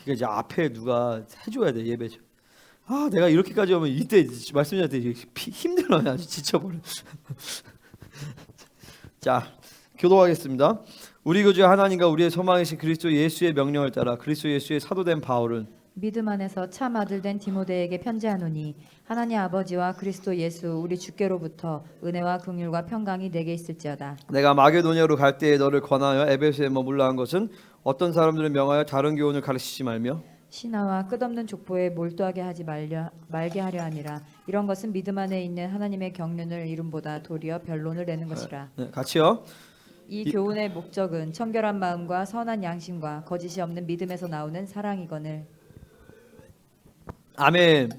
그러니까 이제 앞에 누가 해줘야 돼 예배. 내가 이렇게까지 오면 이때 말씀드렸더니 힘들어요. 아주 지쳐버려. 자, 교도하겠습니다. 우리 구주 하나님과 우리의 소망이신 그리스도 예수의 명령을 따라 그리스도 예수의 사도된 바울은 믿음 안에서 참 아들 된 디모데에게 편지하노니 하나님 아버지와 그리스도 예수 우리 주께로부터 은혜와 긍휼과 평강이 내게 있을지어다. 내가 마게도냐로 갈 때에 너를 권하여 에베소에 머물러 한 것은 어떤 사람들을 명하여 다른 교훈을 가르치지 말며 신하와 끝없는 족보에 몰두하게 하지 말게 하려 함이라. 이런 것은 믿음 안에 있는 하나님의 경륜을 이름보다 도리어 변론을 내는 것이라. 네, 같이요. 이 교훈의 목적은 청결한 마음과 선한 양심과 거짓이 없는 믿음에서 나오는 사랑이거늘. 아멘.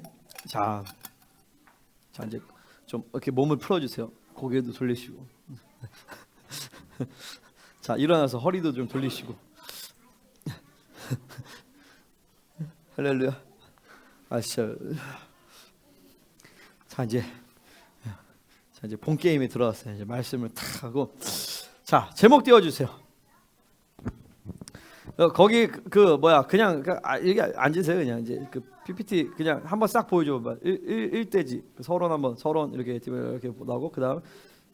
자 이제 좀 이렇게 몸을 풀어주세요. 고개도 돌리시고. 자, 일어나서 허리도 좀 돌리시고. 할렐루야. 진짜. 자 이제 본 게임에 들어왔어요. 이제 말씀을 탁 하고. 자, 제목 띄워주세요. 거기 그냥 여기 앉으세요. 그냥 이제 그 PPT 그냥 한번 싹 보여줘봐. 1대지 서론 한번 서론 이렇게 나오고 그다음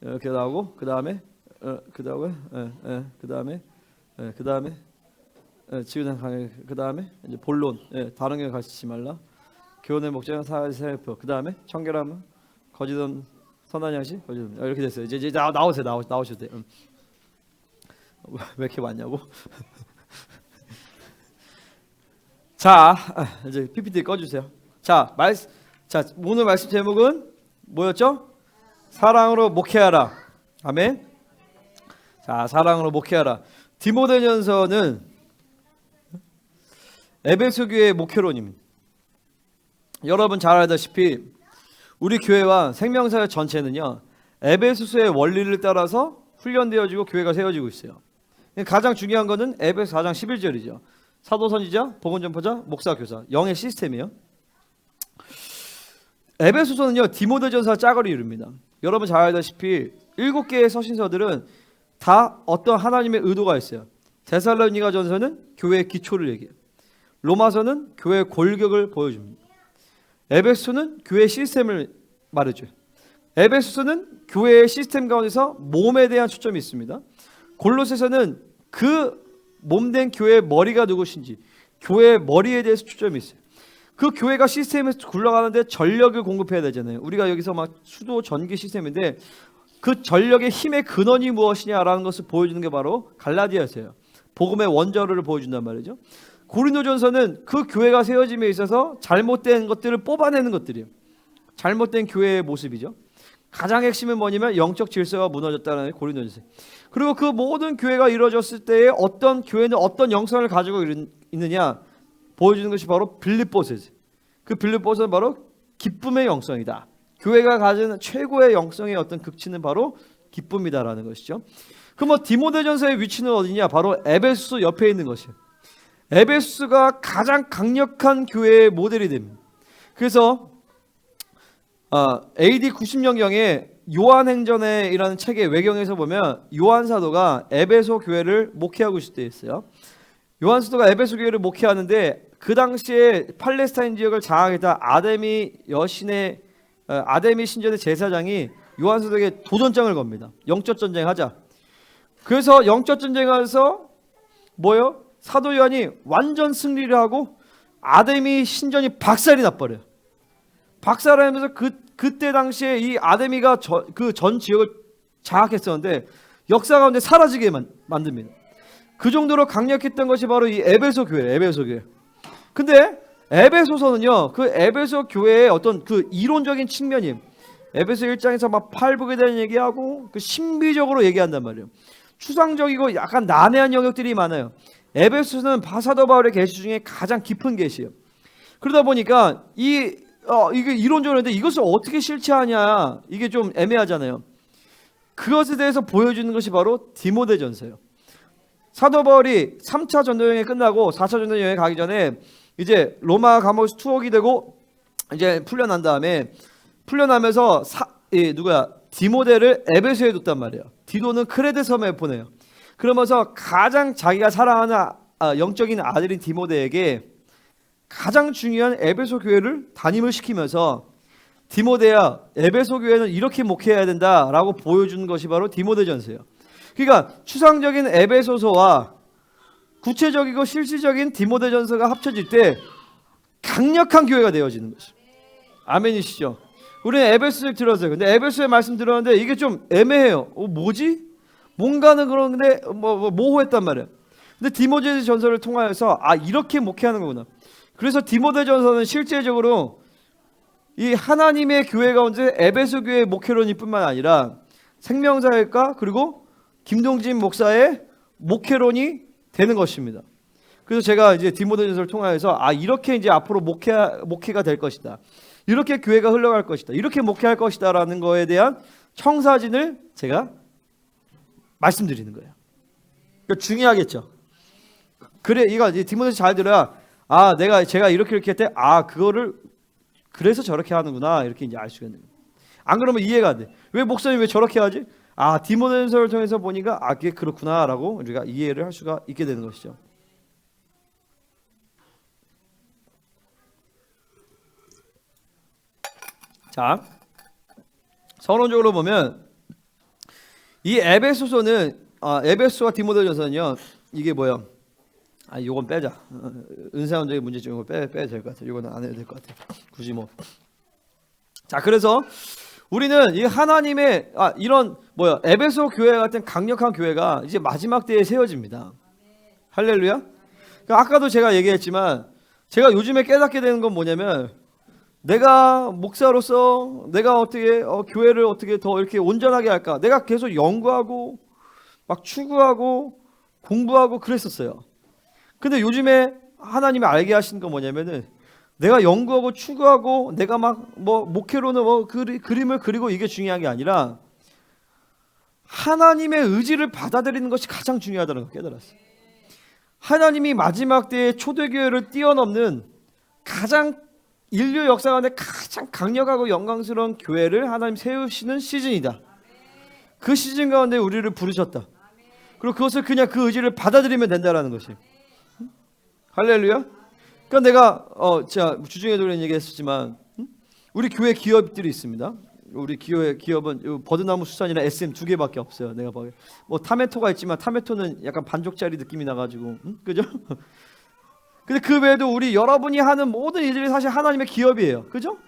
이렇게 나오고 그다음에 지구상 강의 그다음에 이제 본론 다른 게 가르치지 말라. 교훈의 목적은 사회의 살펴. 그다음에 청결함은 거짓은 선한 양식 거짓 이렇게 됐어요. 이제 나오셔도 돼. 왜 이렇게 많냐고? 자, 이제 PPT 꺼주세요. 자, 오늘 말씀 제목은 뭐였죠? 사랑으로 목회하라. 아멘. 자, 사랑으로 목회하라. 디모데전서는 에베소 교회의 목회론입니다. 여러분 잘 알다시피 우리 교회와 생명사회 전체는요 에베소서의 원리를 따라서 훈련되어지고 교회가 세워지고 있어요. 가장 중요한 거는 에베소 4장 11절이죠. 사도 선지자, 복음 전파자, 목사, 교사, 영의 시스템이에요. 에베소서는요 디모데전서와 짝을 이룹니다. 여러분 잘 알다시피 7개의 서신서들은 다 어떤 하나님의 의도가 있어요. 데살로니가전서는 교회의 기초를 얘기해요. 로마서는 교회의 골격을 보여줍니다. 에베소는 교회의 시스템을 말해줘요. 에베소서는 교회의 시스템 가운데서 몸에 대한 초점이 있습니다. 골로새서는 그 몸된 교회의 머리가 누구신지 교회의 머리에 대해서 초점이 있어요. 그 교회가 시스템에서 굴러가는데 전력을 공급해야 되잖아요. 우리가 여기서 막 수도 전기 시스템인데 그 전력의 힘의 근원이 무엇이냐라는 것을 보여주는 게 바로 갈라디아서예요. 복음의 원저를 보여준단 말이죠. 고린도전서는 그 교회가 세워짐에 있어서 잘못된 것들을 뽑아내는 것들이에요. 잘못된 교회의 모습이죠. 가장 핵심은 뭐냐면 영적 질서가 무너졌다는 고린도전서. 그리고 그 모든 교회가 이루어졌을 때에 어떤 교회는 어떤 영성을 가지고 있느냐 보여주는 것이 바로 빌립보서예요. 그 빌립보서는 바로 기쁨의 영성이다. 교회가 가진 최고의 영성의 어떤 극치는 바로 기쁨이다라는 것이죠. 그럼 디모데전서의 위치는 어디냐? 바로 에베소서 옆에 있는 것이에요. 에베소가 가장 강력한 교회의 모델이 됩니다. 그래서 AD 90년경에 요한행전이라는 책의 외경에서 보면 요한 사도가 에베소 교회를 목회하고 있을 때 있어요. 요한 사도가 에베소 교회를 목회하는데 그 당시에 팔레스타인 지역을 장악했다 아데미 신전의 제사장이 요한 사도에게 도전장을 겁니다. 영적 전쟁하자. 그래서 영적 전쟁에서 뭐예요? 사도 요한이 완전 승리를 하고 아데미 신전이 박살이 나버려요. 박살나면서 그때 당시에 이 아데미가 그 전 지역을 장악했었는데 역사 가운데 사라지게 만듭니다. 그 정도로 강력했던 것이 바로 이 에베소 교회. 근데 에베소서는요, 그 에베소 교회의 어떤 그 이론적인 측면이 에베소 1장에서 막 팔복에 대한 얘기하고 그 신비적으로 얘기한단 말이에요. 추상적이고 약간 난해한 영역들이 많아요. 에베소서는 사도 바울의 계시 중에 가장 깊은 계시예요. 그러다 보니까 이게 이론적으로인데 이것을 어떻게 실체하냐 이게 좀 애매하잖아요. 그것에 대해서 보여주는 것이 바로 디모데전서예요. 사도 바울이 3차 전도 여행이 끝나고 4차 전도 여행 가기 전에 이제 로마 감옥에서 투옥이 되고 이제 풀려나면서 디모데를 에베소에 뒀단 말이에요. 디도는 크레데 섬에 보내요. 그러면서 가장 자기가 사랑하는 영적인 아들인 디모데에게 가장 중요한 에베소 교회를 담임을 시키면서 디모데야, 에베소 교회는 이렇게 목회해야 된다라고 보여주는 것이 바로 디모데전서예요. 그러니까 추상적인 에베소서와 구체적이고 실질적인 디모데전서가 합쳐질 때 강력한 교회가 되어지는 것이죠. 아멘이시죠? 우리는 에베소를 들었어요. 근데 에베소의 말씀 들었는데 이게 좀 애매해요. 뭐지? 뭔가는 그런데 모호했단 말이에요. 근데 디모데전서를 통하여서 이렇게 목회하는 거구나. 그래서 디모데전서는 실제적으로 이 하나님의 교회 가운데 에베소 교회의 목회론일 뿐만 아니라 생명사역과 그리고 김동진 목사의 목회론이 되는 것입니다. 그래서 제가 이제 디모데전서를 통하여서 이렇게 이제 앞으로 목회가 될 것이다. 이렇게 교회가 흘러갈 것이다. 이렇게 목회할 것이다라는 거에 대한 청사진을 제가 말씀드리는 거예요. 그러니까 중요하겠죠. 그래, 이거 이제 디모데전서 잘 들어야 제가 이렇게 했대. 그거를 그래서 저렇게 하는구나. 이렇게 이제 알 수가 있는 거예요. 안 그러면 이해가 안 돼. 왜 목사님 왜 저렇게 하지? 디모데전서를 통해서 보니까 그게 그렇구나라고 우리가 이해를 할 수가 있게 되는 것이죠. 자, 서론적으로 보면 이 에베소서는 에베소와 디모데전서는요. 이게 뭐예요? 요건 빼자. 은사원적인 문제점 이거 빼야 될 것 같아요. 이거는 안 해도 될 것 같아요. 굳이 뭐. 자, 그래서 우리는 이 하나님의 이런 에베소 교회 같은 강력한 교회가 이제 마지막 때에 세워집니다. 할렐루야. 그러니까 아까도 제가 얘기했지만 제가 요즘에 깨닫게 되는 건 뭐냐면 내가 목사로서 내가 어떻게 교회를 어떻게 더 이렇게 온전하게 할까? 내가 계속 연구하고 막 추구하고 공부하고 그랬었어요. 근데 요즘에 하나님이 알게 하신 건 뭐냐면은 내가 연구하고 추구하고 내가 막 목회로는 그림을 그리고 이게 중요한 게 아니라 하나님의 의지를 받아들이는 것이 가장 중요하다는 걸 깨달았어요. 하나님이 마지막 때에 초대교회를 뛰어넘는 가장 인류 역사 가운데 가장 강력하고 영광스러운 교회를 하나님 세우시는 시즌이다. 그 시즌 가운데 우리를 부르셨다. 그리고 그것을 그냥 그 의지를 받아들이면 된다라는 것이. 할렐루야. 그러니까 내가 제가 주중에도 그런 얘기했었지만 우리 교회 기업들이 있습니다. 우리 기업은 버드나무 수산이나 SM 2개밖에 없어요. 내가 봐요. 타메토가 있지만 타메토는 약간 반쪽짜리 느낌이 나가지고 그죠? 근데 그 외에도 우리 여러분이 하는 모든 일들이 사실 하나님의 기업이에요. 그죠?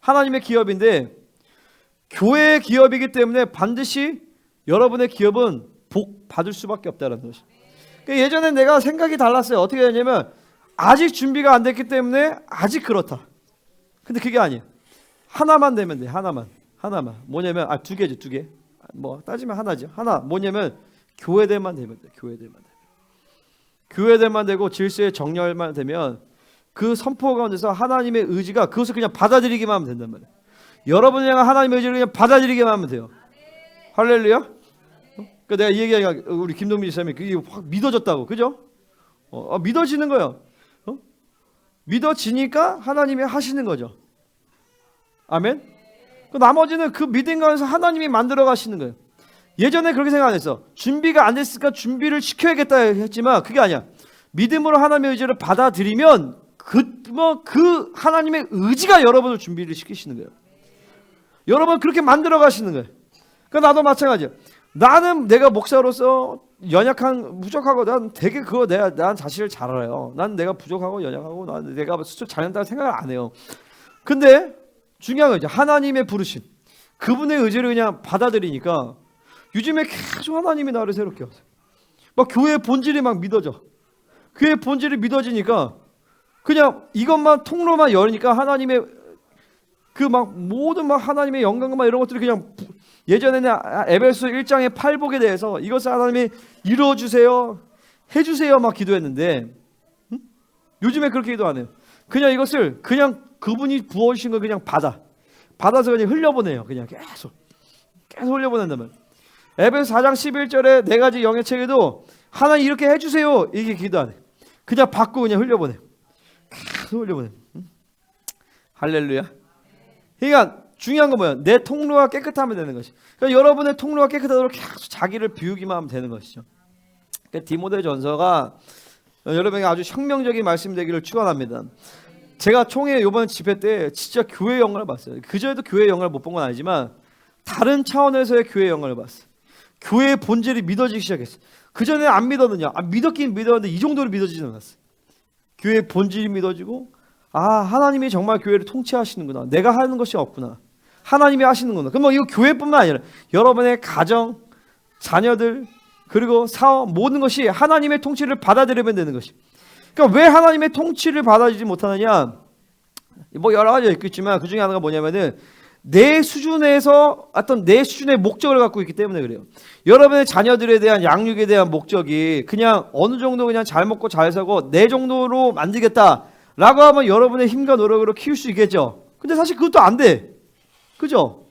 하나님의 기업인데 교회의 기업이기 때문에 반드시 여러분의 기업은 복 받을 수밖에 없다는 것이. 그러니까 예전에 내가 생각이 달랐어요. 어떻게 되냐면 아직 준비가 안 됐기 때문에 아직 그렇다. 근데 그게 아니에요. 하나만 되면 돼. 하나만. 뭐냐면 두 개죠. 두 개. 따지면 하나죠. 하나. 뭐냐면 교회들만 되면 돼. 교회들만 되고 질서의 정렬만 되면 그 선포 가운데서 하나님의 의지가 그것을 그냥 받아들이기만 하면 된단 말이에요. 여러분이 하나님의 의지를 그냥 받아들이기만 하면 돼요. 할렐루야. 그러니까 내가 이 얘기하니까 우리 김동민 지사님이 그게 확 믿어졌다고. 그죠? 믿어지는 거예요. 믿어지니까 하나님이 하시는 거죠. 아멘. 그 나머지는 그 믿음 가운데서 하나님이 만들어 가시는 거예요. 예전에 그렇게 생각 안 했어. 준비가 안 됐으니까 준비를 시켜야겠다 했지만 그게 아니야. 믿음으로 하나님의 의지를 받아들이면 그 하나님의 의지가 여러분을 준비를 시키시는 거예요. 여러분 그렇게 만들어 가시는 거예요. 그러니까 나도 마찬가지야. 나는 내가 목사로서 부족하고 난 되게 난 자신을 잘 알아요. 난 내가 부족하고 연약하고 난 내가 수술 잘한다는 생각을 안 해요. 근데 중요한 건 이제 하나님의 부르심, 그분의 의지를 그냥 받아들이니까 요즘에 계속 하나님이 나를 새롭게 하세요. 막 교회의 본질이 막 믿어져. 교회의 본질이 믿어지니까 그냥 이것만 통로만 열으니까 하나님의 모든 하나님의 영광과 이런 것들이 그냥 예전에는 에베소 1장의 팔복에 대해서 이것을 하나님이 이루어주세요, 해주세요 막 기도했는데 요즘에 그렇게 기도 안 해요. 그냥 이것을 그냥 그분이 부어주신 걸 그냥 받아서 그냥 흘려보내요. 그냥 계속 흘려보낸단 말이에요. 에베소 4장 11절에 4가지 영예책에도 하나님 이렇게 해주세요 이게 기도 안 해. 그냥 받고 그냥 흘려보내. 계속 흘려보내. 할렐루야. 그러니까 중요한 건 뭐야? 내 통로가 깨끗하면 되는 것이. 그러니까 여러분의 통로가 깨끗하도록 계속 자기를 비우기만 하면 되는 것이죠. 그러니까 디모데전서가 여러분에게 아주 혁명적인 말씀 되기를 축원합니다. 제가 총회 이번 집회 때 진짜 교회 영광을 봤어요. 그전에도 교회 영광을 못 본 건 아니지만 다른 차원에서의 교회 영광을 봤어요. 교회의 본질이 믿어지기 시작했어요. 그전에 안 믿었느냐? 믿었긴 믿었는데 이 정도로 믿어지지 않았어요. 교회의 본질이 믿어지고 하나님이 정말 교회를 통치하시는구나. 내가 하는 것이 없구나. 하나님이 하시는구나. 그럼 이거 교회뿐만 아니라 여러분의 가정, 자녀들, 그리고 사업 모든 것이 하나님의 통치를 받아들이면 되는 것이. 그러니까 왜 하나님의 통치를 받아들이지 못하느냐? 뭐 여러 가지가 있겠지만 그 중에 하나가 뭐냐면은 내 수준에서 어떤 내 수준의 목적을 갖고 있기 때문에 그래요. 여러분의 자녀들에 대한 양육에 대한 목적이 그냥 어느 정도 그냥 잘 먹고 잘 살고 내 정도로 만들겠다라고 하면 여러분의 힘과 노력으로 키울 수 있겠죠. 근데 사실 그것도 안 돼. 그죠?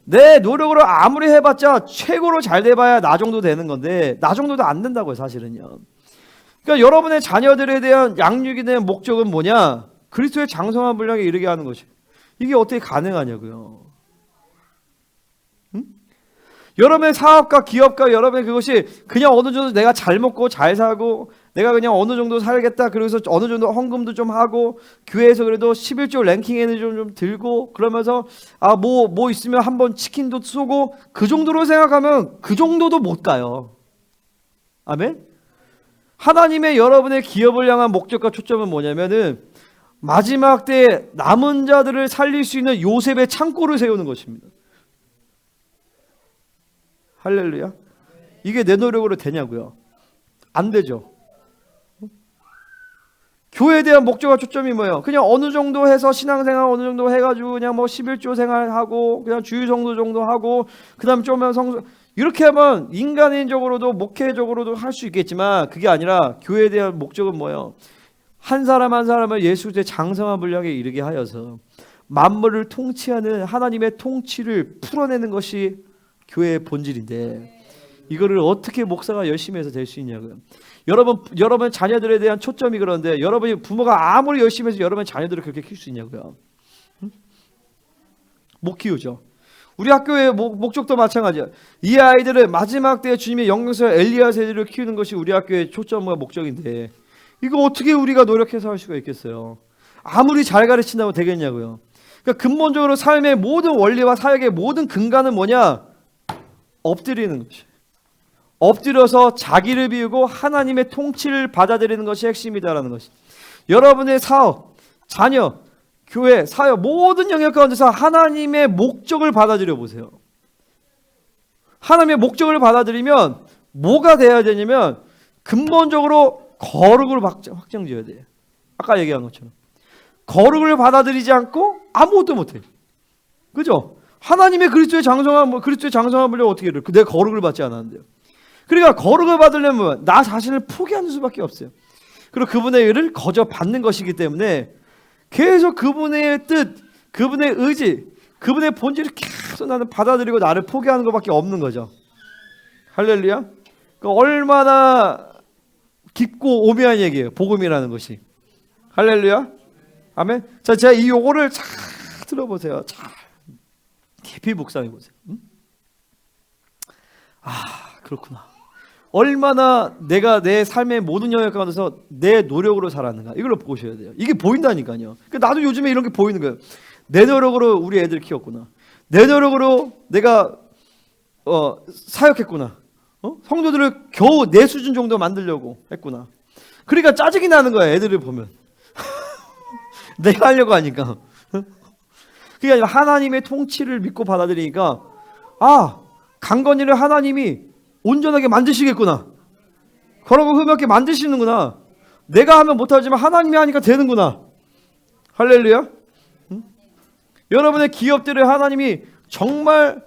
내 노력으로 아무리 해봤자 최고로 잘 돼봐야 나 정도 되는 건데 나 정도도 안 된다고요, 사실은요. 그러니까 여러분의 자녀들에 대한 양육에 대한 목적은 뭐냐? 그리스도의 장성한 분량에 이르게 하는 것이. 이게 어떻게 가능하냐고요. 응? 여러분의 사업가, 기업가, 여러분의 그것이 그냥 어느 정도 내가 잘 먹고 잘 살고 내가 그냥 어느 정도 살겠다. 그래서 어느 정도 헌금도 좀 하고 교회에서 그래도 11조 랭킹에는 좀 들고 그러면서 뭐 있으면 한번 치킨도 쏘고 그 정도로 생각하면 그 정도도 못 가요. 아멘? 하나님의 여러분의 기업을 향한 목적과 초점은 뭐냐면은 마지막 때 남은 자들을 살릴 수 있는 요셉의 창고를 세우는 것입니다. 할렐루야. 이게 내 노력으로 되냐고요? 안 되죠. 교회에 대한 목적과 초점이 뭐예요? 그냥 어느 정도 해서 신앙생활 어느 정도 해가지고 그냥 뭐 11조 생활하고 그냥 주일성도 정도 하고 그 다음 좀만 성수 이렇게 하면 인간적으로도 목회적으로도 할 수 있겠지만 그게 아니라 교회에 대한 목적은 뭐예요? 한 사람 한 사람을 예수의 장성한 분량에 이르게 하여서 만물을 통치하는 하나님의 통치를 풀어내는 것이 교회의 본질인데 이거를 어떻게 목사가 열심히 해서 될 수 있냐고요. 여러분 자녀들에 대한 초점이 그런데 여러분이 부모가 아무리 열심히 해서 여러분 자녀들을 그렇게 키울 수 있냐고요. 응? 못 키우죠. 우리 학교의 목적도 마찬가지야. 이 아이들을 마지막 때 주님의 영광스러운 엘리야 세대를 키우는 것이 우리 학교의 초점과 목적인데 이거 어떻게 우리가 노력해서 할 수가 있겠어요. 아무리 잘 가르친다고 되겠냐고요. 그러니까 근본적으로 삶의 모든 원리와 사역의 모든 근간은 뭐냐? 엎드리는 것이. 엎드려서 자기를 비우고 하나님의 통치를 받아들이는 것이 핵심이다라는 것이. 여러분의 사업, 자녀, 교회, 사역 모든 영역 가운데서 하나님의 목적을 받아들여 보세요. 하나님의 목적을 받아들이면 뭐가 돼야 되냐면 근본적으로 거룩을 확정지어야 돼요. 아까 얘기한 것처럼 거룩을 받아들이지 않고 아무것도 못해. 그죠? 하나님의 그리스도의 장성한 분을 어떻게 해요? 내 거룩을 받지 않았는데요. 그러니까 거룩을 받으려면 나 자신을 포기하는 수밖에 없어요. 그리고 그분의 일을 거저 받는 것이기 때문에 계속 그분의 뜻, 그분의 의지, 그분의 본질을 계속 나는 받아들이고 나를 포기하는 것밖에 없는 거죠. 할렐루야. 얼마나 깊고 오묘한 얘기예요. 복음이라는 것이. 할렐루야. 아멘. 자, 제가 이 요거를 잘 들어보세요. 잘 깊이 묵상해 보세요. 그렇구나. 얼마나 내가 내 삶의 모든 영역 가운데서 내 노력으로 살았는가 이걸 보셔야 돼요. 이게 보인다니까요. 그러니까 나도 요즘에 이런 게 보이는 거예요. 내 노력으로 우리 애들 키웠구나. 내 노력으로 내가 사역했구나. 성도들을 겨우 내 수준 정도 만들려고 했구나. 그러니까 짜증이 나는 거야. 애들을 보면. 내가 하려고 하니까. 그게 아니라 하나님의 통치를 믿고 받아들이니까 강건이를 하나님이 온전하게 만드시겠구나. 거룩하고 흠없게 만드시는구나. 내가 하면 못하지만 하나님이 하니까 되는구나. 할렐루야. 여러분의 기업들을 하나님이 정말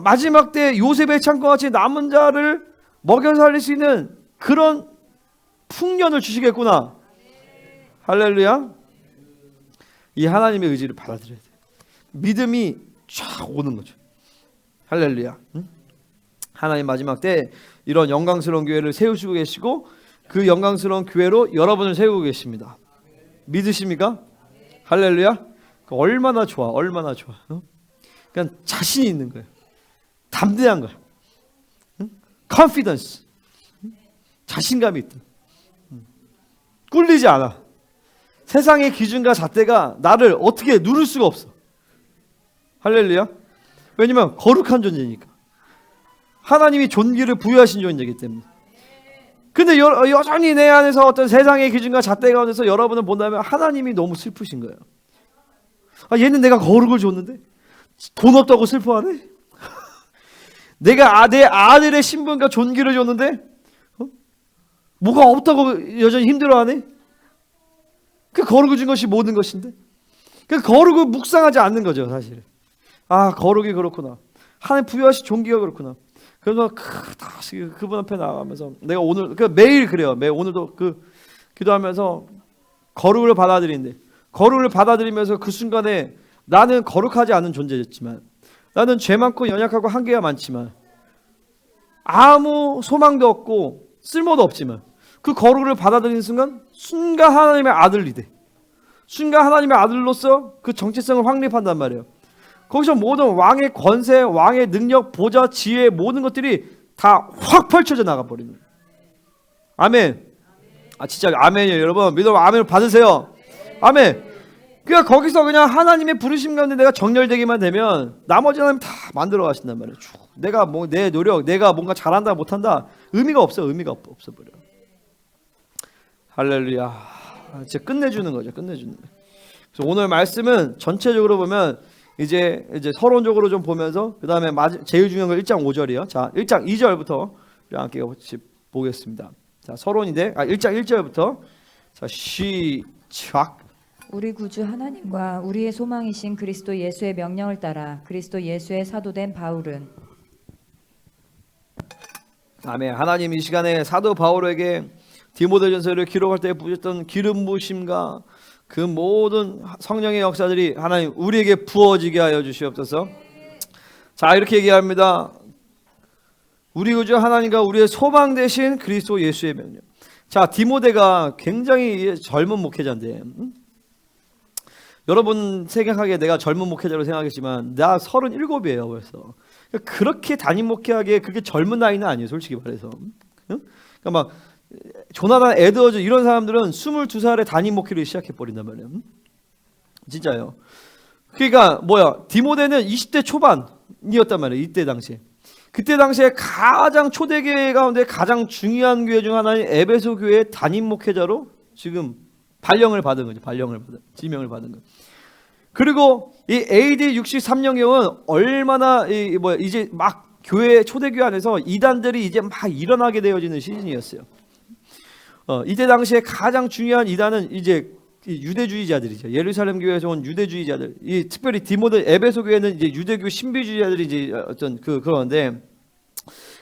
마지막 때 요셉의 창고와 같이 남은 자를 먹여 살릴 수 있는 그런 풍년을 주시겠구나. 할렐루야. 이 하나님의 의지를 받아들여야 돼요. 믿음이 쫙 오는 거죠. 할렐루야. 하나님 마지막 때 이런 영광스러운 교회를 세우시고 계시고 그 영광스러운 교회로 여러분을 세우고 계십니다. 믿으십니까? 할렐루야. 얼마나 좋아. 얼마나 좋아. 그냥 자신이 있는 거예요. 담대한 거야. confidence. 자신감이 있다. 꿀리지 않아. 세상의 기준과 잣대가 나를 어떻게 누를 수가 없어. 할렐루야. 왜냐면 거룩한 존재니까. 하나님이 존귀를 부여하신 존재이기 때문에. 근데 여전히 내 안에서 어떤 세상의 기준과 잣대 가운데서 여러분을 본다면 하나님이 너무 슬프신 거예요. 아, 얘는 내가 거룩을 줬는데 돈 없다고 슬퍼하네. 내가 내 아들의 신분과 존귀를 줬는데 뭐가 없다고 여전히 힘들어하네. 그 거룩을 준 것이 모든 것인데 그 거룩을 묵상하지 않는 거죠 사실. 아, 거룩이 그렇구나. 하나님 부여하신 존귀가 그렇구나. 그래서 다시 그분 앞에 나가면서 내가 오늘 매일 그래요. 매일 오늘도 기도하면서 거룩을 받아들이는데 거룩을 받아들이면서 그 순간에 나는 거룩하지 않은 존재였지만 나는 죄 많고 연약하고 한계가 많지만 아무 소망도 없고 쓸모도 없지만 그 거룩을 받아들이는 순간 하나님의 아들이 돼. 순간 하나님의 아들로서 그 정체성을 확립한단 말이에요. 거기서 모든 왕의 권세, 왕의 능력, 보좌, 지혜 모든 것들이 다 확 펼쳐져 나가버리는 거예요. 아멘. 아, 진짜 아멘이에요. 여러분 믿으면 아멘을 받으세요. 아멘. 그러니까 거기서 그냥 하나님의 부르심 가운데 내가 정렬되기만 되면 나머지 하나님 다 만들어 가신단 말이에요. 내가 내 노력, 내가 뭔가 잘한다 못한다 의미가 없어. 의미가 없어버려. 할렐루야. 진짜 끝내주는 거죠. 끝내주는 거예요. 그래서 오늘 말씀은 전체적으로 보면 이제 서론적으로 좀 보면서 그 다음에 제일 중요한 건 1장 5절이요. 자, 1장 2절부터 우리 함께 같이 보겠습니다. 자, 서론인데 1장 1절부터 자, 시작. 우리 구주 하나님과 우리의 소망이신 그리스도 예수의 명령을 따라 그리스도 예수의 사도된 바울은 아멘. 하나님 이 시간에 사도 바울에게 디모데전서를 기록할 때 부으셨던 기름 부으심과 그 모든 성령의 역사들이 하나님 우리에게 부어지게 하여 주시옵소서. 자, 이렇게 얘기합니다. 우리 구주 하나님과 우리의 소망 되신 그리스도 예수의 명령. 자, 디모데가 굉장히 젊은 목회자인데 여러분 생각하기에 내가 젊은 목회자로 생각하겠지만 나 37이에요 벌써. 그렇게 담임 목회하기에 그렇게 젊은 나이는 아니에요 솔직히 말해서. 그러니까 막 조나단 에드워즈 이런 사람들은 22살에 담임 목회를 시작해버린단 말이에요. 진짜요. 그러니까 디모데는 20대 초반이었단 말이에요. 이때 당시에. 그때 당시에 가장 초대교회 가운데 가장 중요한 교회 중 하나인 에베소 교회의 담임 목회자로 지금 발령을 받은 거죠. 지명을 받은 거죠. 그리고 이 AD 63년경은 얼마나 이제 막 초대교회 안에서 이단들이 이제 막 일어나게 되어지는 시즌이었어요. 이때 당시에 가장 중요한 이단은 이제 유대주의자들이죠. 예루살렘 교회에서 온 유대주의자들. 특별히 디모데 에베소 교회는 이제 유대교 신비주의자들이 이제 어떤 그런데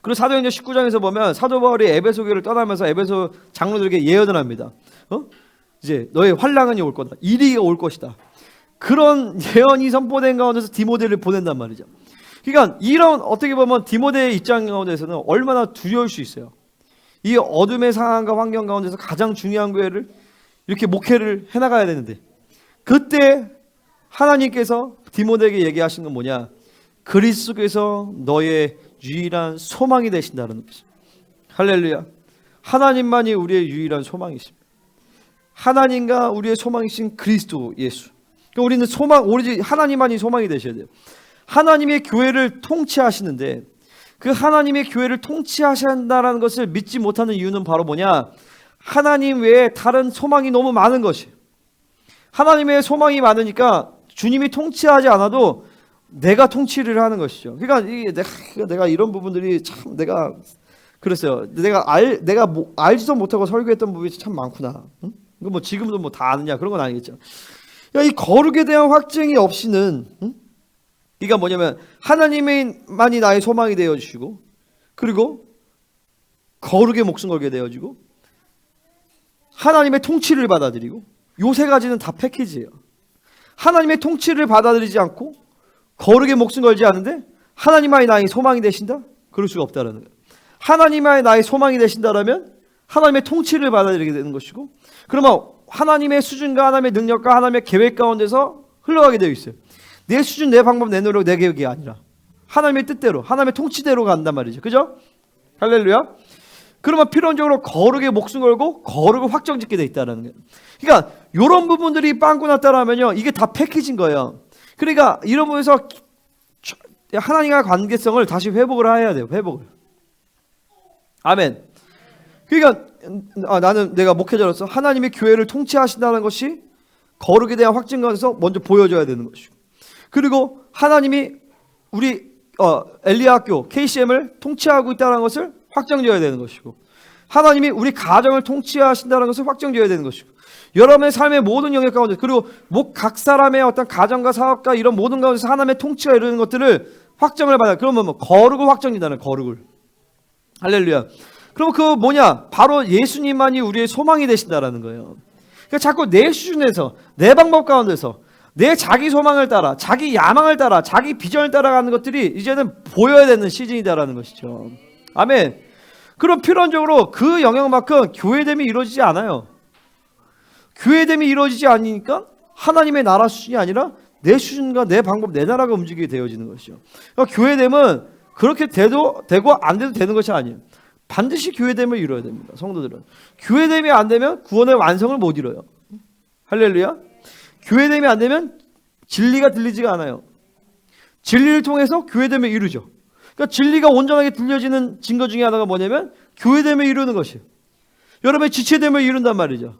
그리고 사도행전 19장에서 보면 사도 바울이 에베소 교회를 떠나면서 에베소 장로들에게 예언을 합니다. 이제 너의 환난이 올 거다. 이리가 올 것이다. 그런 예언이 선포된 가운데서 디모데를 보낸단 말이죠. 그러니까 이런 어떻게 보면 디모데의 입장 가운데서는 얼마나 두려울 수 있어요. 이 어둠의 상황과 환경 가운데서 가장 중요한 교회를 이렇게 목회를 해나가야 되는데 그때 하나님께서 디모데에게 얘기하신 건 뭐냐? 그리스도께서 너의 유일한 소망이 되신다는 것이죠. 할렐루야. 하나님만이 우리의 유일한 소망이십니다. 하나님과 우리의 소망이신 그리스도 예수. 그러니까 우리는 오로지 하나님만이 소망이 되셔야 돼요. 하나님의 교회를 통치하시는데 그 하나님의 교회를 통치하신다는 것을 믿지 못하는 이유는 바로 뭐냐? 하나님 외에 다른 소망이 너무 많은 것이에요. 하나님의 소망이 많으니까 주님이 통치하지 않아도 내가 통치를 하는 것이죠. 그러니까 내가 이런 부분들이 참 내가 그랬어요. 내가 알지도 못하고 설교했던 부분이 참 많구나. 응? 이거 지금도 다 아느냐 그런 건 아니겠죠. 이 거룩에 대한 확증이 없이는 그러니까 뭐냐면 하나님만이 나의 소망이 되어주시고 그리고 거룩에 목숨 걸게 되어지고 하나님의 통치를 받아들이고 요 세 가지는 다 패키지예요. 하나님의 통치를 받아들이지 않고 거룩에 목숨 걸지 않는데 하나님만이 나의 소망이 되신다? 그럴 수가 없다라는 거예요. 하나님만이 나의 소망이 되신다라면 하나님의 통치를 받아들이게 되는 것이고 그러면 하나님의 수준과 하나님의 능력과 하나님의 계획 가운데서 흘러가게 되어 있어요. 내 수준, 내 방법, 내 노력, 내 계획이 아니라 하나님의 뜻대로 하나님의 통치대로 간단 말이죠. 그죠? 할렐루야. 그러면 필연적으로 거룩에 목숨 걸고 거룩을 확정짓게 돼 있다는 거예요. 그러니까 이런 부분들이 빵꾸 났다라면요, 이게 다 패키지인 거예요. 그러니까 이런 부분에서 하나님과의 관계성을 다시 회복을 해야 돼요. 회복을. 아멘. 그러니까 나는 내가 목회자로서 하나님이 교회를 통치하신다는 것이 거룩에 대한 확증관에서 먼저 보여줘야 되는 것이고, 그리고 하나님이 우리 엘리야 학교 KCM을 통치하고 있다는 것을 확정져야 되는 것이고, 하나님이 우리 가정을 통치하신다는 것을 확정져야 되는 것이고, 여러분의 삶의 모든 영역 가운데, 그리고 각 사람의 어떤 가정과 사업과 이런 모든 가운데서 하나님의 통치가 이루는 것들을 확정을 받아요. 그러면 뭐 거룩을 확정된다는 거룩을. 할렐루야. 그럼 그 뭐냐? 바로 예수님만이 우리의 소망이 되신다라는 거예요. 그러니까 자꾸 내 수준에서, 내 방법 가운데서, 내 자기 소망을 따라, 자기 야망을 따라, 자기 비전을 따라가는 것들이 이제는 보여야 되는 시즌이다라는 것이죠. 아멘. 그럼 필연적으로 그 영역만큼 교회됨이 이루어지지 않아요. 교회됨이 이루어지지 않으니까 하나님의 나라 수준이 아니라 내 수준과 내 방법, 내 나라가 움직이게 되어지는 것이죠. 그러니까 교회됨은 그렇게 되고 안 돼도 되는 것이 아니에요. 반드시 교회됨을 이루어야 됩니다. 성도들은 교회됨이 안 되면 구원의 완성을 못 이뤄요. 할렐루야. 교회됨이 안 되면 진리가 들리지가 않아요. 진리를 통해서 교회됨을 이루죠. 그러니까 진리가 온전하게 들려지는 증거 중에 하나가 뭐냐면 교회됨을 이루는 것이에요. 여러분의 지체됨을 이룬단 말이죠.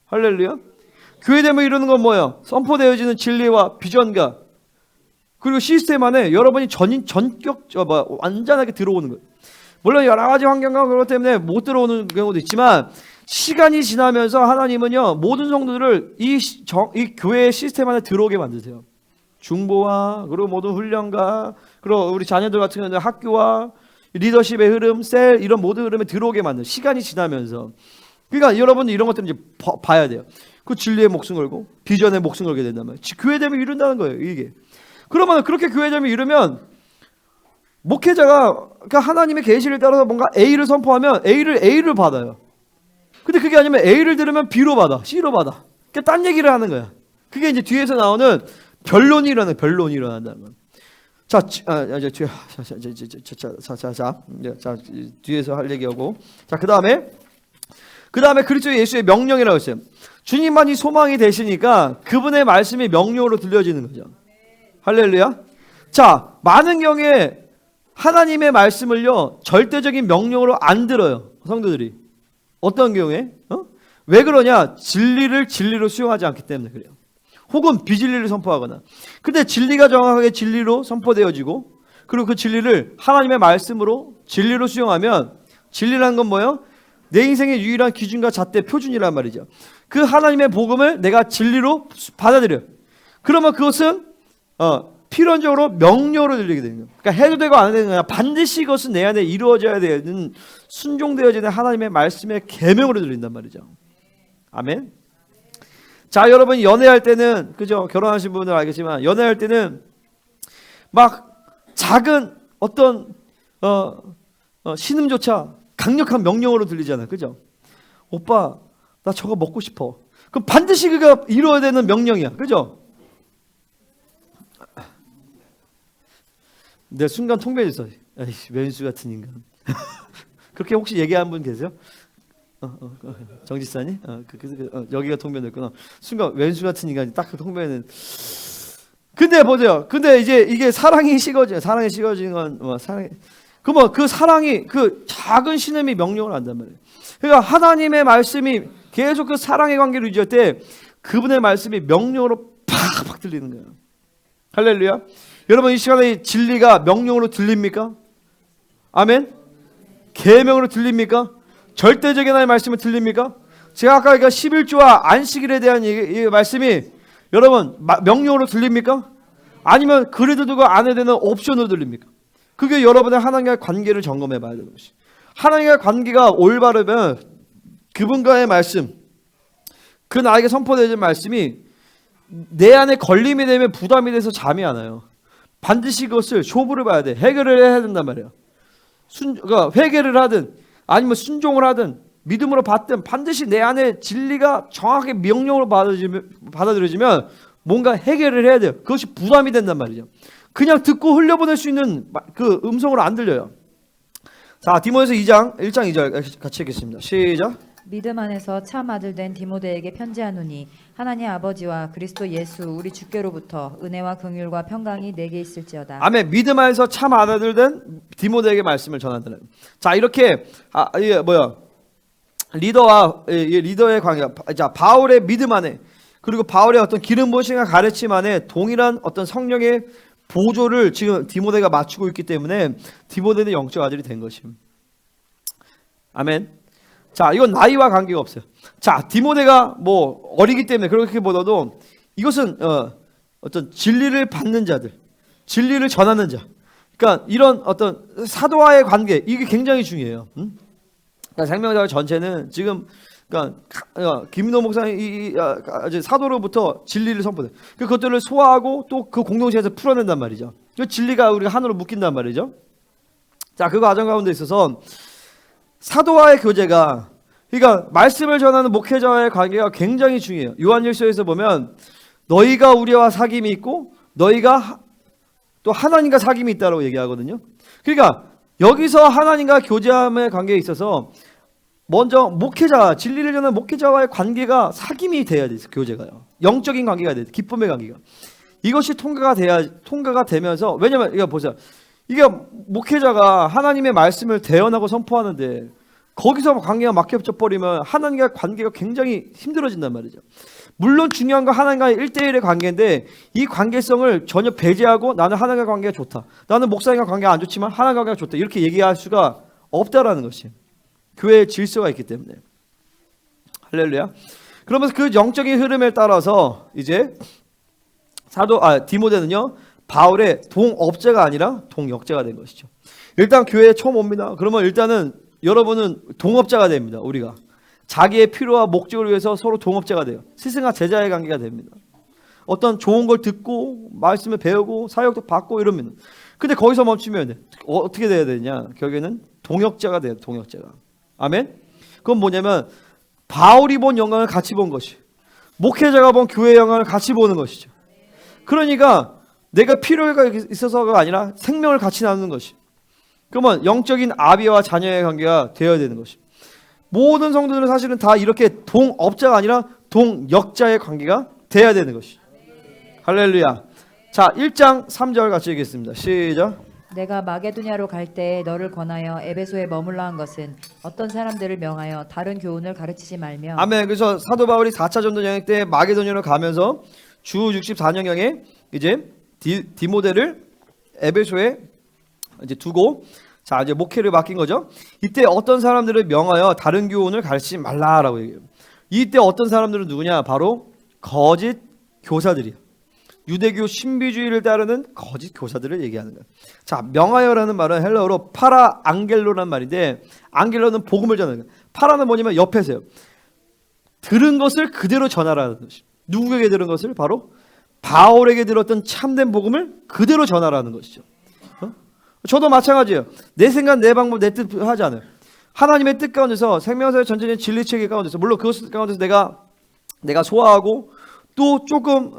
할렐루야. 교회됨을 이루는 건 뭐예요? 선포되어지는 진리와 비전과 그리고 시스템 안에 여러분이 완전하게 들어오는 거예요. 물론 여러 가지 환경과 그것 때문에 못 들어오는 경우도 있지만, 시간이 지나면서 하나님은요 모든 성도들을 이 교회의 시스템 안에 들어오게 만드세요. 중보와 그리고 모든 훈련과 그리고 우리 자녀들 같은 경우는 학교와 리더십의 흐름, 셀 이런 모든 흐름에 들어오게 만든 시간이 지나면서. 그러니까 여러분 이런 것들을 이제 봐야 돼요. 그 진리에 목숨 걸고 비전에 목숨 걸게 된단 말이에요. 교회됨을 이룬다는 거예요. 이게. 그러면 그렇게 교회됨을 이루면 목회자가 그러니까 하나님의 계시를 따라서 뭔가 A를 선포하면 A를 받아요. 근데 그게 아니면 A를 들으면 B로 받아, C로 받아. 그러니까 딴 얘기를 하는 거야. 그게 이제 뒤에서 나오는 변론이 일어난다는 거야. 자, 뒤에서 할 얘기하고, 자, 그 다음에 그리스도 예수의 명령이라고 했어요. 주님만이 소망이 되시니까 그분의 말씀이 명령으로 들려지는 거죠. 할렐루야. 자, 많은 경우에 하나님의 말씀을요 절대적인 명령으로 안 들어요. 성도들이. 어떤 경우에? 왜 그러냐? 진리를 진리로 수용하지 않기 때문에 그래요. 혹은 비진리를 선포하거나. 근데 진리가 정확하게 진리로 선포되어지고, 그리고 그 진리를 하나님의 말씀으로 진리로 수용하면, 진리라는 건 뭐예요? 내 인생의 유일한 기준과 잣대 표준이란 말이죠. 그 하나님의 복음을 내가 진리로 받아들여요. 그러면 그것은 필연적으로 명령으로 들리게 되는 거예요. 그러니까 해도 되고 안 해도 되는 거야. 반드시 그것은 내 안에 이루어져야 되는, 순종되어지는 하나님의 말씀의 계명으로 들린단 말이죠. 아멘. 자, 여러분 연애할 때는, 그죠? 결혼하신 분들 알겠지만 연애할 때는 막 작은 어떤 신음조차 강력한 명령으로 들리잖아요. 그죠? 오빠 나 저거 먹고 싶어. 그럼 반드시 그가 이루어야 되는 명령이야. 그죠? 내 순간 통변했어. 에이씨, 왼수 같은 인간. 그렇게 혹시 얘기한 분 계세요? 정지사님? 여기가 통변됐구나. 순간 왼수 같은 인간이 딱 그 통변은. 근데 보세요. 근데 이제 이게 사랑이 식어지는 건 뭐 사랑이. 그러면 그 사랑이 그 작은 신음이 명령을 한단 말이에요. 그러니까 하나님의 말씀이 계속 그 사랑의 관계를 유지할 때 그분의 말씀이 명령으로 팍팍 들리는 거예요. 할렐루야. 여러분 이 시간에 진리가 명령으로 들립니까? 아멘. 계명으로 들립니까? 절대적인 하나님의 말씀을 들립니까? 제가 아까 11조와 안식일에 대한 이 말씀이 여러분 명령으로 들립니까? 아니면 그래도 두고 안 해도 되는 옵션으로 들립니까? 그게 여러분의 하나님과의 관계를 점검해 봐야 되는 것이. 하나님과의 관계가 올바르면 그분과의 말씀, 그 나에게 선포되는 말씀이 내 안에 걸림이 되면 부담이 돼서 잠이 안 와요. 반드시 그것을 쇼부를 봐야 돼. 해결을 해야 된단 말이야. 그러니까 회개를 하든 아니면 순종을 하든 믿음으로 받든 반드시 내 안에 진리가 정확하게 명령으로 받아들여지면 뭔가 해결을 해야 돼요. 그것이 부담이 된단 말이죠. 그냥 듣고 흘려보낼 수 있는 그 음성으로 안 들려요. 자, 디모데서 2장 1장 2절 같이 읽겠습니다. 시작. 믿음 안에서 참 아들 된 디모데에게 편지하노니 하나님 아버지와 그리스도 예수 우리 주께로부터 은혜와 긍휼과 평강이 내게 있을지어다. 아멘. 믿음 안에서 참 아들 된 디모데에게 말씀을 전하더라. 자, 이렇게 이게 뭐야? 리더와 리더의 관계. 자, 바울의 믿음 안에 그리고 바울의 어떤 기름 부으심과 가르침 안에 동일한 어떤 성령의 보조를 지금 디모데가 맞추고 있기 때문에 디모데는 영적 아들이 된 것입니다. 아멘. 자, 이건 나이와 관계가 없어요. 자, 디모데가 뭐 어리기 때문에 그렇게 보더라도 이것은 어떤 진리를 받는 자들, 진리를 전하는 자. 그러니까 이런 어떤 사도와의 관계 이게 굉장히 중요해요. 그러니까 생명사회 전체는 지금 그러니까 김인호 목사님 이제 사도로부터 진리를 선포해. 그것들을 소화하고 또 그 공동체에서 풀어낸단 말이죠. 그 진리가 우리가 하나로 묶인단 말이죠. 자, 그 과정 가운데 있어서 사도와의 교제가 그러니까 말씀을 전하는 목회자와의 관계가 굉장히 중요해요. 요한일서에서 보면 너희가 우리와 사귐이 있고 너희가 또 하나님과 사귐이 있다고 얘기하거든요. 그러니까 여기서 하나님과 교제함의 관계에 있어서 먼저 목회자, 진리를 전하는 목회자와의 관계가 사귐이 돼야 돼요. 교제가요. 영적인 관계가 돼요. 기쁨의 관계가. 이것이 통과가 되면서 왜냐면 이거 보세요. 이게 목회자가 하나님의 말씀을 대언하고 선포하는데 거기서 관계가 막혀져 버리면 하나님과 관계가 굉장히 힘들어진단 말이죠. 물론 중요한 건 하나님과의 1대1의 관계인데 이 관계성을 전혀 배제하고 나는 하나님과 관계가 좋다. 나는 목사님과 관계가 안 좋지만 하나님과 관계가 좋다. 이렇게 얘기할 수가 없다라는 것이 교회의 질서가 있기 때문에. 할렐루야. 그러면서 그 영적인 흐름에 따라서 이제 디모데는요. 바울의 동업자가 아니라 동역자가 된 것이죠. 일단 교회에 처음 옵니다. 그러면 일단은 여러분은 동업자가 됩니다. 우리가 자기의 필요와 목적을 위해서 서로 동업자가 돼요. 스승과 제자의 관계가 됩니다. 어떤 좋은 걸 듣고 말씀을 배우고 사역도 받고 이러면 근데 거기서 멈추면 돼. 어떻게 돼야 되냐? 결국에는 동역자가 돼요. 동역자가. 아멘. 그건 뭐냐면 바울이 본 영광을 같이 본 것이 목회자가 본 교회의 영광을 같이 보는 것이죠. 그러니까 내가 필요가 있어서가 아니라 생명을 같이 나누는 것이. 그러면 영적인 아비와 자녀의 관계가 되어야 되는 것이. 모든 성도들은 사실은 다 이렇게 동업자가 아니라 동역자의 관계가 되어야 되는 것이. 할렐루야. 자, 1장 3절 같이 읽겠습니다. 시작. 내가 마게도냐로 갈 때에 너를 권하여 에베소에 머물러 한 것은 어떤 사람들을 명하여 다른 교훈을 가르치지 말며. 아멘. 그래서 사도 바울이 4차 전도 여행 때 마게도냐로 가면서 주 64년경에 이제 디모데를 에베소에 이제 두고 자 이제 목회를 맡긴 거죠. 이때 어떤 사람들을 명하여 다른 교훈을 가르치지 말라라고 얘기해요. 이때 어떤 사람들은 누구냐? 바로 거짓 교사들이에요. 유대교 신비주의를 따르는 거짓 교사들을 얘기하는 거예요. 자, 명하여라는 말은 헬라어로 파라 앙겔로라는 말인데 앙겔로는 복음을 전하는 거예요. 파라는 뭐냐면 옆에서요. 들은 것을 그대로 전하라는 것이. 누구에게 들은 것을? 바로 바울에게 들었던 참된 복음을 그대로 전하라는 것이죠. 저도 마찬가지예요. 내 생각, 내 방법, 내 뜻 하지 않아요. 하나님의 뜻 가운데서 생명사의 전체적인 진리체계 가운데서 물론 그것 가운데서 내가 소화하고 또 조금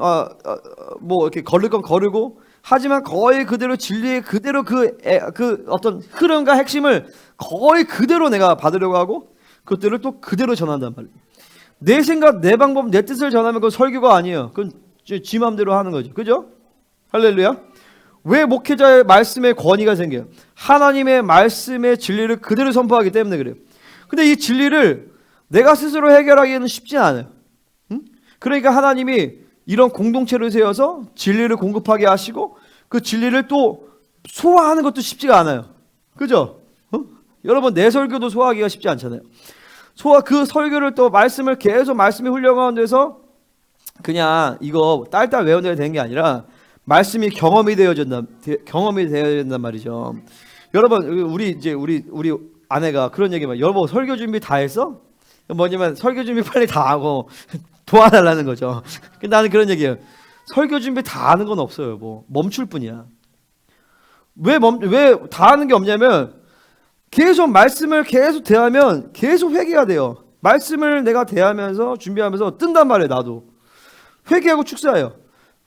뭐 이렇게 거를 건 거르고 하지만 거의 그대로 진리의 그대로 그 어떤 흐름과 핵심을 거의 그대로 내가 받으려고 하고 그것들을 또 그대로 전한단 말이에요. 내 생각, 내 방법, 내 뜻을 전하면 그건 설교가 아니에요. 그건 지 마음대로 하는 거죠. 그죠? 할렐루야. 왜 목회자의 말씀에 권위가 생겨요? 하나님의 말씀의 진리를 그대로 선포하기 때문에 그래요. 근데 이 진리를 내가 스스로 해결하기에는 쉽지 않아요. 그러니까 하나님이 이런 공동체를 세워서 진리를 공급하게 하시고 그 진리를 또 소화하는 것도 쉽지가 않아요. 그죠? 여러분 내 설교도 소화하기가 쉽지 않잖아요. 그 설교를 또 말씀을 계속 말씀이 훈련하는 데서 그냥 이거 딸딸 외워내야 되는 게 아니라 말씀이 경험이 되어진단 말이죠. 여러분 우리 아내가 그런 얘기만 여보 설교 준비 다 했어? 뭐냐면 설교 준비 빨리 다 하고 도와달라는 거죠. 나는 그런 얘기예요. 설교 준비 다 하는 건 없어요. 뭐 멈출 뿐이야. 왜 다 하는 게 없냐면 계속 말씀을 계속 대하면 계속 회개가 돼요. 말씀을 내가 대하면서 준비하면서 뜬단 말이에요. 나도 회개하고 축사해요.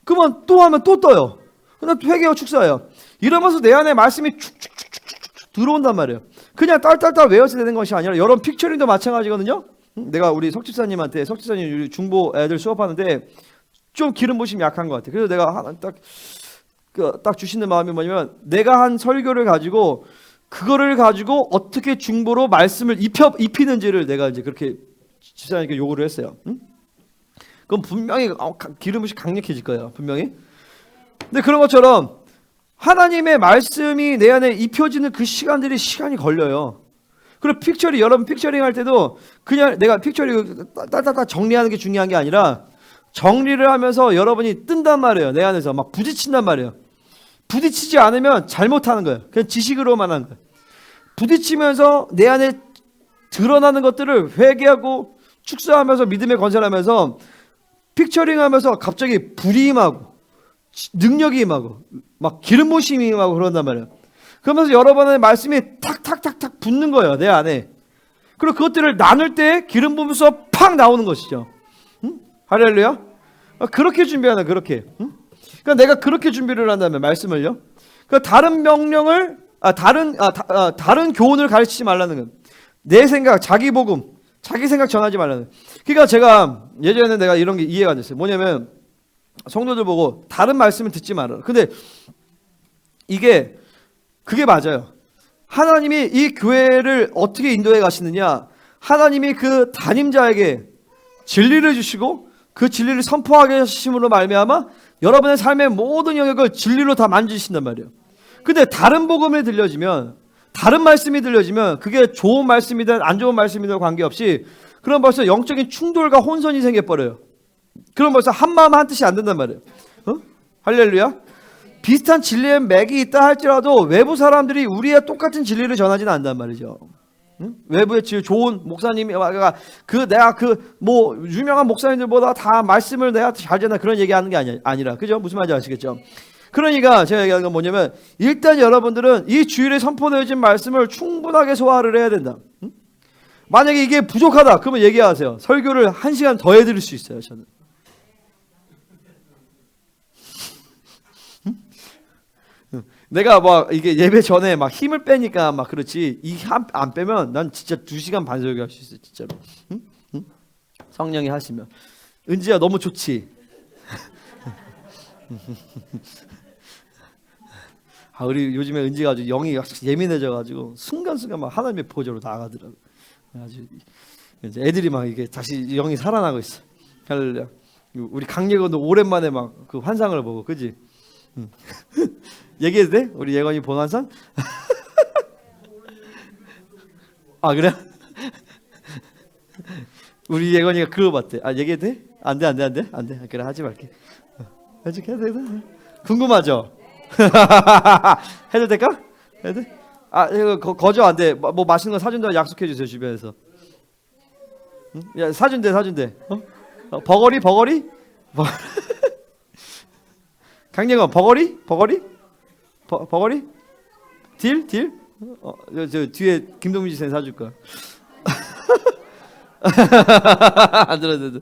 그러면 또 하면 또 떠요. 그다음 회개하고 축사해요. 이러면서 내 안에 말씀이 축축축축 들어온단 말이에요. 그냥 딸딸딸 외워서 되는 것이 아니라 여러분 픽처링도 마찬가지거든요. 내가 우리 석집사님한테 석집사님 우리 중보 애들 수업하는데 좀 기름 부심이 약한 것 같아. 그래서 내가 딱 주시는 마음이 뭐냐면 내가 한 설교를 가지고 그거를 가지고 어떻게 중보로 말씀을 입히는지를 내가 이제 그렇게 집사님께 요구를 했어요. 그럼 분명히 기름부심 강력해질 거예요. 분명히. 근데 그런 것처럼 하나님의 말씀이 내 안에 입혀지는 그 시간이 걸려요. 그리고 여러분 픽처링 할 때도 그냥 내가 픽처링 따따따 정리하는 게 중요한 게 아니라 정리를 하면서 여러분이 뜬단 말이에요. 내 안에서 막 부딪힌단 말이에요. 부딪히지 않으면 잘못하는 거예요. 그냥 지식으로만 하는 거예요. 부딪히면서 내 안에 드러나는 것들을 회개하고 축사하면서 믿음의 건설하면서 픽처링하면서 갑자기 불이 임하고 능력이 임하고 막 기름 부심이 임하고 그런단 말이에요. 그러면서 여러분의 말씀이 탁탁탁탁 붙는 거예요. 내 안에. 그리고 그것들을 나눌 때 기름 부으면서 팍 나오는 것이죠. 할렐루야. 그렇게 준비하나 그렇게. 그러니까 내가 그렇게 준비를 한다면 말씀을요. 그러니까 다른 명령을 다른 교훈을 가르치지 말라는 거예요. 내 생각, 자기 복음, 자기 생각 전하지 말라는 거예요. 그러니까 제가 예전에 내가 이런 게 이해가 됐어요. 뭐냐면 성도들 보고 다른 말씀을 듣지 말아라. 근데 그게 맞아요. 하나님이 이 교회를 어떻게 인도해 가시느냐? 하나님이 그 담임자에게 진리를 주시고 그 진리를 선포하게 하심으로 말미암아 여러분의 삶의 모든 영역을 진리로 다 만지신단 말이에요. 근데 다른 복음이 들려지면 다른 말씀이 들려지면 그게 좋은 말씀이든 안 좋은 말씀이든 관계없이 그럼 벌써 영적인 충돌과 혼선이 생겨버려요. 그럼 벌써 한마음 한뜻이 안 된단 말이에요. 할렐루야. 비슷한 진리의 맥이 있다 할지라도 외부 사람들이 우리의 똑같은 진리를 전하지는 않단 말이죠. 외부에 좋은 목사님이 내가 뭐 유명한 목사님들보다 다 말씀을 내가 잘 전하 그런 얘기하는 게 아니라 그죠? 무슨 말인지 아시겠죠? 그러니까 제가 얘기하는 건 뭐냐면 일단 여러분들은 이 주일에 선포되어진 말씀을 충분하게 소화를 해야 된다. 만약에 이게 부족하다 그러면 얘기하세요. 설교를 1시간 더 해드릴 수 있어요. 저는. 내가 막 이게 예배 전에 막 힘을 빼니까 막 그렇지 안 빼면 난 진짜 2시간 반 설교할 수 있어요. 진짜로. 성령이 하시면. 은지야 너무 좋지. 우리 요즘에 은지가 아주 영이 예민해져가지고 순간순간 막 하나님의 보좌로 나가더라고. 아주 이제 애들이 막 이게 다시 영이 살아나고 있어. 할렐루야. 우리 강예건도 오랜만에 막 그 환상을 보고, 그지? 얘기해도 돼? 우리 예건이 본 환상? 아 그래? 우리 예건이가 그거 봤대. 아 얘기해도 돼? 안 돼. 그래 하지 말게. 해도 돼? 궁금하죠? 해도 될까? 해도 돼? 아 이거 거저 안 돼. 뭐 맛있는 거 사준다고 약속해 주세요 주변에서. 응? 야 사준대. 버거리? 강예건 버거리? 딜? 저 뒤에 김동민 지사님 사줄 거야. 안 들어.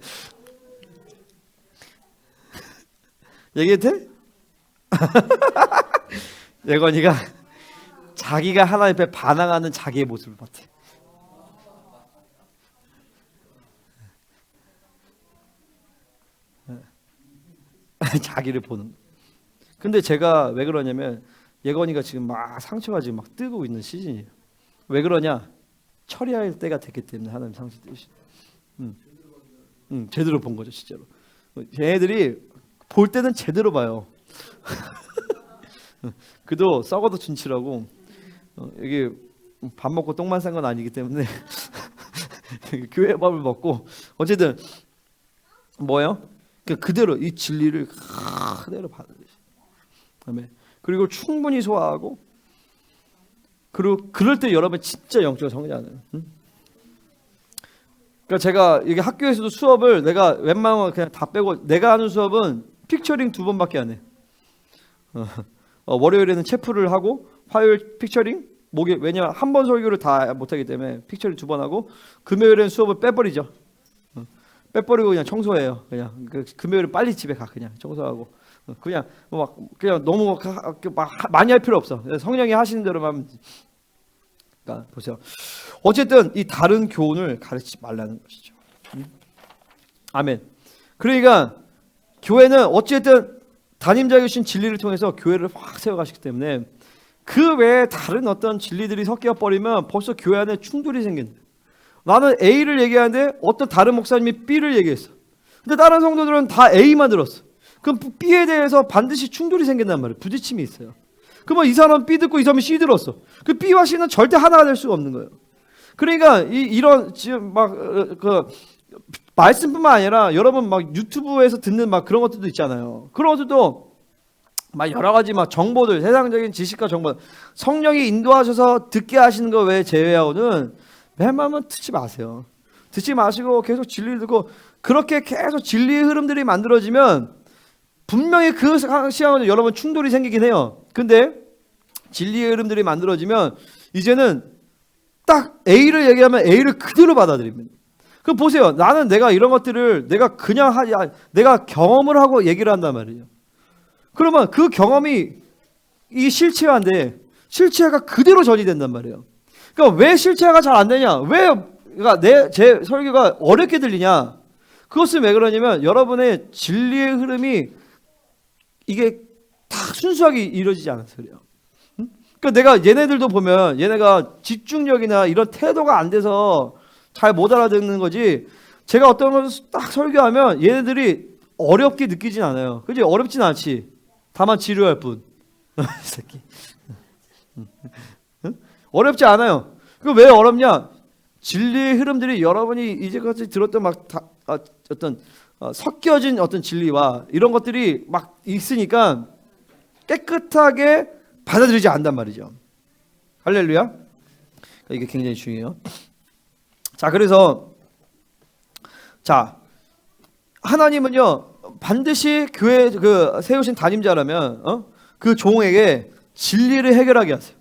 얘기해도 돼? 예건이가 자기가 하나님 앞에 반항하는 자기의 모습을 봤대. 자기를 보는. 근데 제가 왜 그러냐면 예건이가 지금 막 상처가 지금 막 뜨고 있는 시즌이에요. 왜 그러냐? 처리할 때가 됐기 때문에 하나님 상처 뜨시. 제대로 본 거죠, 진짜로. 얘네들이 볼 때는 제대로 봐요. 그도 썩어도 준치라고. 이게 밥 먹고 똥만 싼 건 아니기 때문에 교회 밥을 먹고 어쨌든 뭐예요? 그대로 이 진리를 그대로 받는 거지. 아멘. 그리고 충분히 소화하고 그리고 그럴 때 여러분 진짜 영적으로 성장하는. 그러니까 제가 이게 학교에서도 수업을 내가 웬만하면 그냥 다 빼고 내가 하는 수업은 픽처링 2번밖에 안 해. 월요일에는 체프를 하고 화요일 픽처링 왜냐면 한 번 설교를 다 못하기 때문에 픽처링 2번 하고 금요일에는 수업을 빼버리죠. 빼버리고 그냥 청소해요. 그냥 금요일은 빨리 집에 가 그냥 청소하고 그냥 너무 막 많이 할 필요 없어. 성령이 하시는 대로만. 그러니까 보세요. 어쨌든 이 다른 교훈을 가르치지 말라는 것이죠. 아멘. 그러니까 교회는 어쨌든 담임자가 주신 진리를 통해서 교회를 확 세워가시기 때문에 그 외에 다른 어떤 진리들이 섞여 버리면 벌써 교회 안에 충돌이 생긴다. 나는 A를 얘기하는데 어떤 다른 목사님이 B를 얘기했어. 근데 다른 성도들은 다 A만 들었어. 그럼 B에 대해서 반드시 충돌이 생긴단 말이에요. 부딪힘이 있어요. 그러면 이 사람은 B 듣고 이 사람은 C 들었어. 그 B와 C는 절대 하나가 될 수가 없는 거예요. 그러니까 이런 지금 막 그 말씀뿐만 아니라 여러분 막 유튜브에서 듣는 막 그런 것들도 있잖아요. 그런 것들도 막 여러 가지 막 정보들, 세상적인 지식과 정보, 성령이 인도하셔서 듣게 하시는 거 외에 제외하고는 웬만하면 듣지 마세요. 듣지 마시고 계속 진리를 듣고 그렇게 계속 진리의 흐름들이 만들어지면 분명히 그 시간에 여러분 충돌이 생기긴 해요. 근데 진리의 흐름들이 만들어지면 이제는 딱 A를 얘기하면 A를 그대로 받아들입니다. 그럼 보세요. 나는 내가 이런 것들을 내가 그냥 내가 경험을 하고 얘기를 한단 말이에요. 그러면 그 경험이 이 실체화인데 실체화가 그대로 전이된단 말이에요. 그러니까 왜 실체화가 잘 안 되냐? 왜 그러니까 제 설교가 어렵게 들리냐? 그것은 왜 그러냐면 여러분의 진리의 흐름이 이게 다 순수하게 이루어지지 않아서 그래요. 그러니까 내가 얘네들도 보면 얘네가 집중력이나 이런 태도가 안 돼서 잘 못 알아듣는 거지. 제가 어떤 것을 딱 설교하면 얘네들이 어렵게 느끼진 않아요. 그지? 어렵진 않지. 다만 지루할 뿐. 이 새끼. 어렵지 않아요. 그 왜 어렵냐? 진리의 흐름들이 여러분이 이제까지 들었던 어떤 섞여진 어떤 진리와 이런 것들이 막 있으니까 깨끗하게 받아들이지 않단 말이죠. 할렐루야. 이게 굉장히 중요해요. 자, 그래서 하나님은요 반드시 교회 그 세우신 담임자라면 그 종에게 진리를 해결하게 하세요.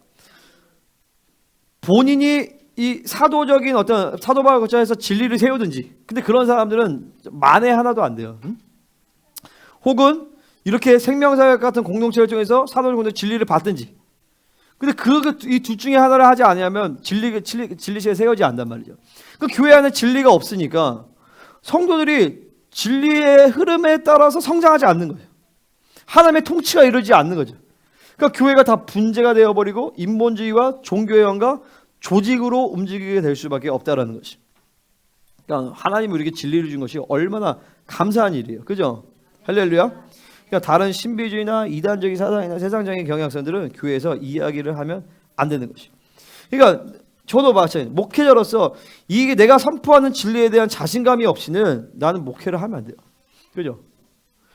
본인이 이 사도적인 어떤 사도바울 거쳐서 진리를 세우든지, 근데 그런 사람들은 만에 하나도 안 돼요. 혹은 이렇게 생명사역 같은 공동체를 통해서 사도적 공동체 진리를 받든지. 근데 이 둘 중에 하나를 하지 않으면 진리시에 세워지지 않단 말이죠. 그 교회 안에 진리가 없으니까 성도들이 진리의 흐름에 따라서 성장하지 않는 거예요. 하나님의 통치가 이루어지지 않는 거죠. 그러니까 교회가 다 분재가 되어버리고 인본주의와 종교회원과 조직으로 움직이게 될 수밖에 없다라는 것이. 그러니까 하나님이 우리에게 진리를 준 것이 얼마나 감사한 일이에요. 그죠? 할렐루야. 그러니까 다른 신비주의나 이단적인 사상이나 세상적인 경향성들은 교회에서 이야기를 하면 안 되는 것이. 그러니까 저도 마찬가지. 목회자로서 이게 내가 선포하는 진리에 대한 자신감이 없이는 나는 목회를 하면 안 돼요. 그죠?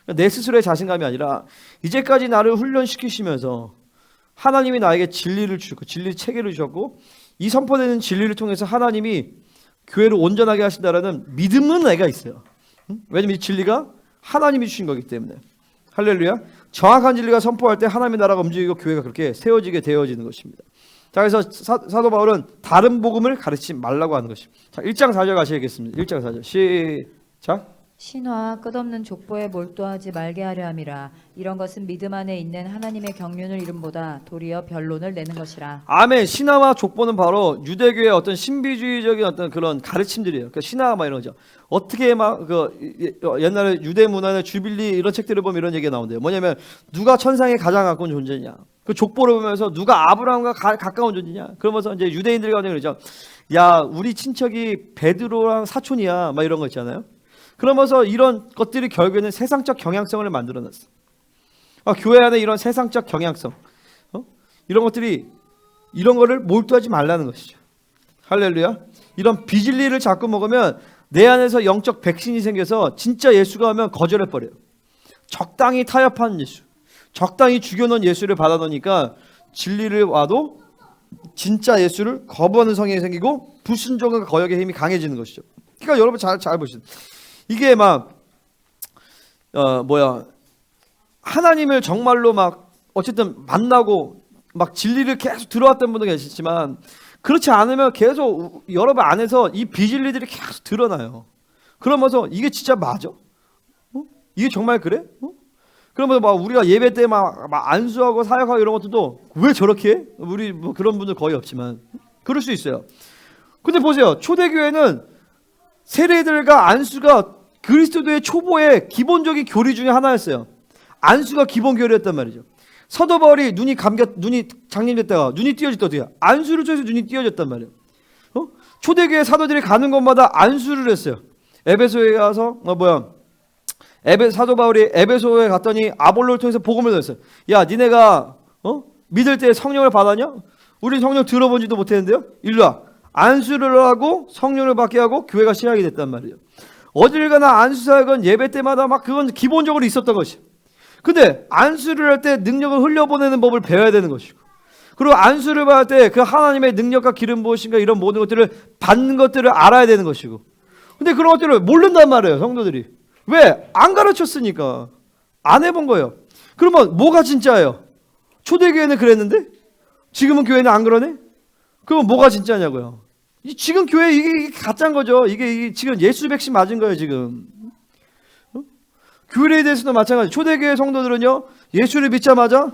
그러니까 내 스스로의 자신감이 아니라 이제까지 나를 훈련시키시면서 하나님이 나에게 진리를 주셨고 진리 체계를 주셨고 이 선포되는 진리를 통해서 하나님이 교회를 온전하게 하신다라는 믿음은 내가 있어요. 왜냐면 이 진리가 하나님이 주신 거기 때문에. 할렐루야. 정확한 진리가 선포할 때 하나님의 나라가 움직이고 교회가 그렇게 세워지게 되어지는 것입니다. 자, 그래서 사도 바울은 다른 복음을 가르치지 말라고 하는 것입니다. 자, 1장 4절 가시겠습니다. 1장 4절 시작. 신화와 끝없는 족보에 몰두하지 말게 하려 함이라. 이런 것은 믿음 안에 있는 하나님의 경륜을 이름보다 도리어 변론을 내는 것이라. 아멘. 신화와 족보는 바로 유대교의 어떤 신비주의적인 어떤 그런 가르침들이에요. 그 신화 막 이런 거죠. 어떻게 막 옛날에 유대 문화의 주빌리 이런 책들을 보면 이런 얘기가 나온대요. 뭐냐면 누가 천상에 가장 가까운 존재냐. 그 족보를 보면서 누가 아브라함과 가까운 존재냐. 그러면서 이제 유대인들이 가는 그러죠. 야, 우리 친척이 베드로랑 사촌이야. 막 이런 거 있잖아요. 그러면서 이런 것들이 결국에는 세상적 경향성을 만들어놨어. 교회 안에 이런 세상적 경향성, 이런 것들이 이런 거를 몰두하지 말라는 것이죠. 할렐루야. 이런 비진리를 자꾸 먹으면 내 안에서 영적 백신이 생겨서 진짜 예수가 하면 거절해버려요. 적당히 타협하는 예수, 적당히 죽여놓은 예수를 받아놓으니까 진리를 와도 진짜 예수를 거부하는 성향이 생기고 불순종과 거역의 힘이 강해지는 것이죠. 그러니까 여러분 잘 보시죠. 이게 하나님을 정말로 막 어쨌든 만나고 막 진리를 계속 들어왔던 분도 계시지만 그렇지 않으면 계속 여러분 안에서 이 비진리들이 계속 드러나요. 그러면서 이게 진짜 맞아? 이게 정말 그래? 그러면서 막 우리가 예배 때 막 안수하고 사역하고 이런 것들도 왜 저렇게 해? 우리 뭐 그런 분들 거의 없지만 그럴 수 있어요. 근데 보세요. 초대교회는 세례들과 안수가 그리스도의 초보의 기본적인 교리 중에 하나였어요. 안수가 기본 교리였단 말이죠. 사도 바울이 눈이 장님됐다가 눈이 띄어졌다 어떻게? 안수를 통해서 눈이 띄어졌단 말이에요. 초대교회 사도들이 가는 곳마다 안수를 했어요. 에베소에 가서 사도 바울이 에베소에 갔더니 아볼로를 통해서 복음을 전했어요. 야, 니네가 믿을 때 성령을 받았냐? 우린 성령 들어본지도 못했는데요. 일로 와. 안수를 하고 성령을 받게 하고 교회가 시작이 됐단 말이에요. 어딜 가나 안수사역은 예배 때마다 막 그건 기본적으로 있었던 것이에요. 근데 안수를 할 때 능력을 흘려보내는 법을 배워야 되는 것이고, 그리고 안수를 받을 때 그 하나님의 능력과 기름 부으심과 이런 모든 것들을 받는 것들을 알아야 되는 것이고, 근데 그런 것들을 모른단 말이에요. 성도들이. 왜? 안 가르쳤으니까. 안 해본 거예요. 그러면 뭐가 진짜예요? 초대교회는 그랬는데 지금은 교회는 안 그러네? 그럼 뭐가 진짜냐고요? 지금 교회 이게 가짜인 거죠. 이게 지금 예수 백신 맞은 거예요 지금. 교회에 대해서도 마찬가지. 초대교회 성도들은요, 예수를 믿자마자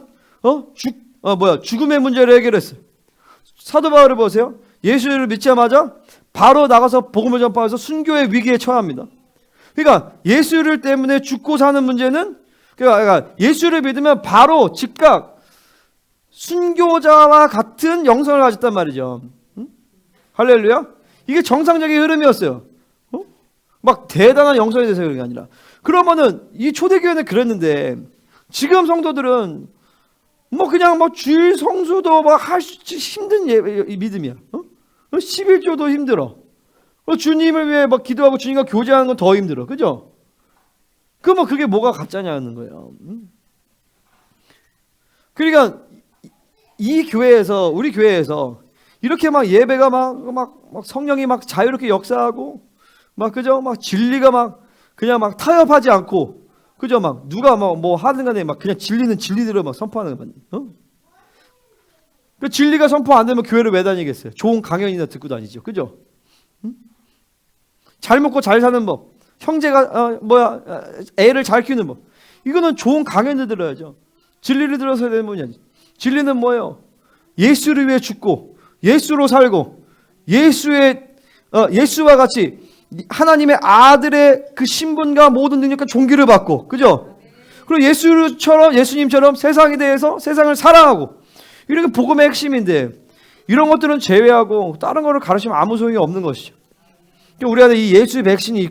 죽음의 문제를 해결했어요. 사도 바울을 보세요. 예수를 믿자마자 바로 나가서 복음을 전파해서 순교의 위기에 처합니다. 그러니까 예수를 때문에 죽고 사는 문제는, 그러니까 예수를 믿으면 바로 즉각 순교자와 같은 영성을 가졌단 말이죠. 할렐루야. 이게 정상적인 흐름이었어요. 막 대단한 영성에 대해서 그런 게 아니라. 그러면은 이 초대교회는 그랬는데 지금 성도들은 그냥 주일 성수도 할 수 힘든 믿음이야. 11조도 힘들어. 주님을 위해 기도하고 주님과 교제하는 건 더 힘들어. 그죠? 그러면 그게 뭐가 가짜냐는 거예요. 그러니까 이 교회에서, 우리 교회에서 이렇게 예배가 성령이 자유롭게 역사하고 그죠? 진리가 그냥 타협하지 않고, 그죠? 누가 뭐 하든 간에 그냥 진리는 진리대로 선포하는 거. 그 진리가 선포 안 되면 교회를 왜 다니겠어요? 좋은 강연이나 듣고 다니죠. 그죠? 잘 먹고 잘 사는 법, 형제가 애를 잘 키우는 법, 이거는 좋은 강연을 들어야죠. 진리를 들어서 되는 분이 아니죠. 진리는 뭐예요? 예수를 위해 죽고 예수로 살고 예수와 같이 하나님의 아들의 그 신분과 모든 능력과 종기를 받고, 그죠? 그리고 예수님처럼 세상에 대해서 세상을 사랑하고, 이런 게 복음의 핵심인데, 이런 것들은 제외하고 다른 거를 가르치면 아무 소용이 없는 것이죠. 우리 안에 이 예수의 백신이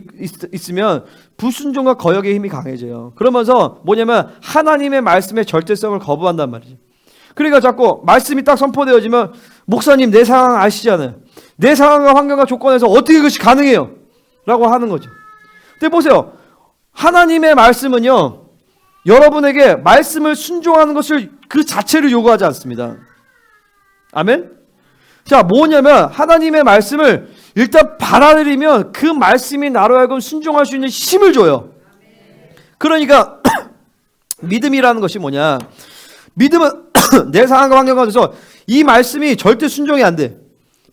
있으면 불순종과 거역의 힘이 강해져요. 그러면서 뭐냐면 하나님의 말씀의 절대성을 거부한단 말이죠. 그러니까 자꾸 말씀이 딱 선포되어지면, 목사님 내 상황 아시잖아요. 내 상황과 환경과 조건에서 어떻게 그것이 가능해요? 라고 하는 거죠. 근데 보세요. 하나님의 말씀은요, 여러분에게 말씀을 순종하는 것을 그 자체를 요구하지 않습니다. 아멘? 자, 뭐냐면 하나님의 말씀을 일단 받아들이면 그 말씀이 나로 하여금 순종할 수 있는 힘을 줘요. 그러니까 믿음이라는 것이 뭐냐? 믿음은 내 상황과 환경 가운데서 이 말씀이 절대 순종이 안 돼.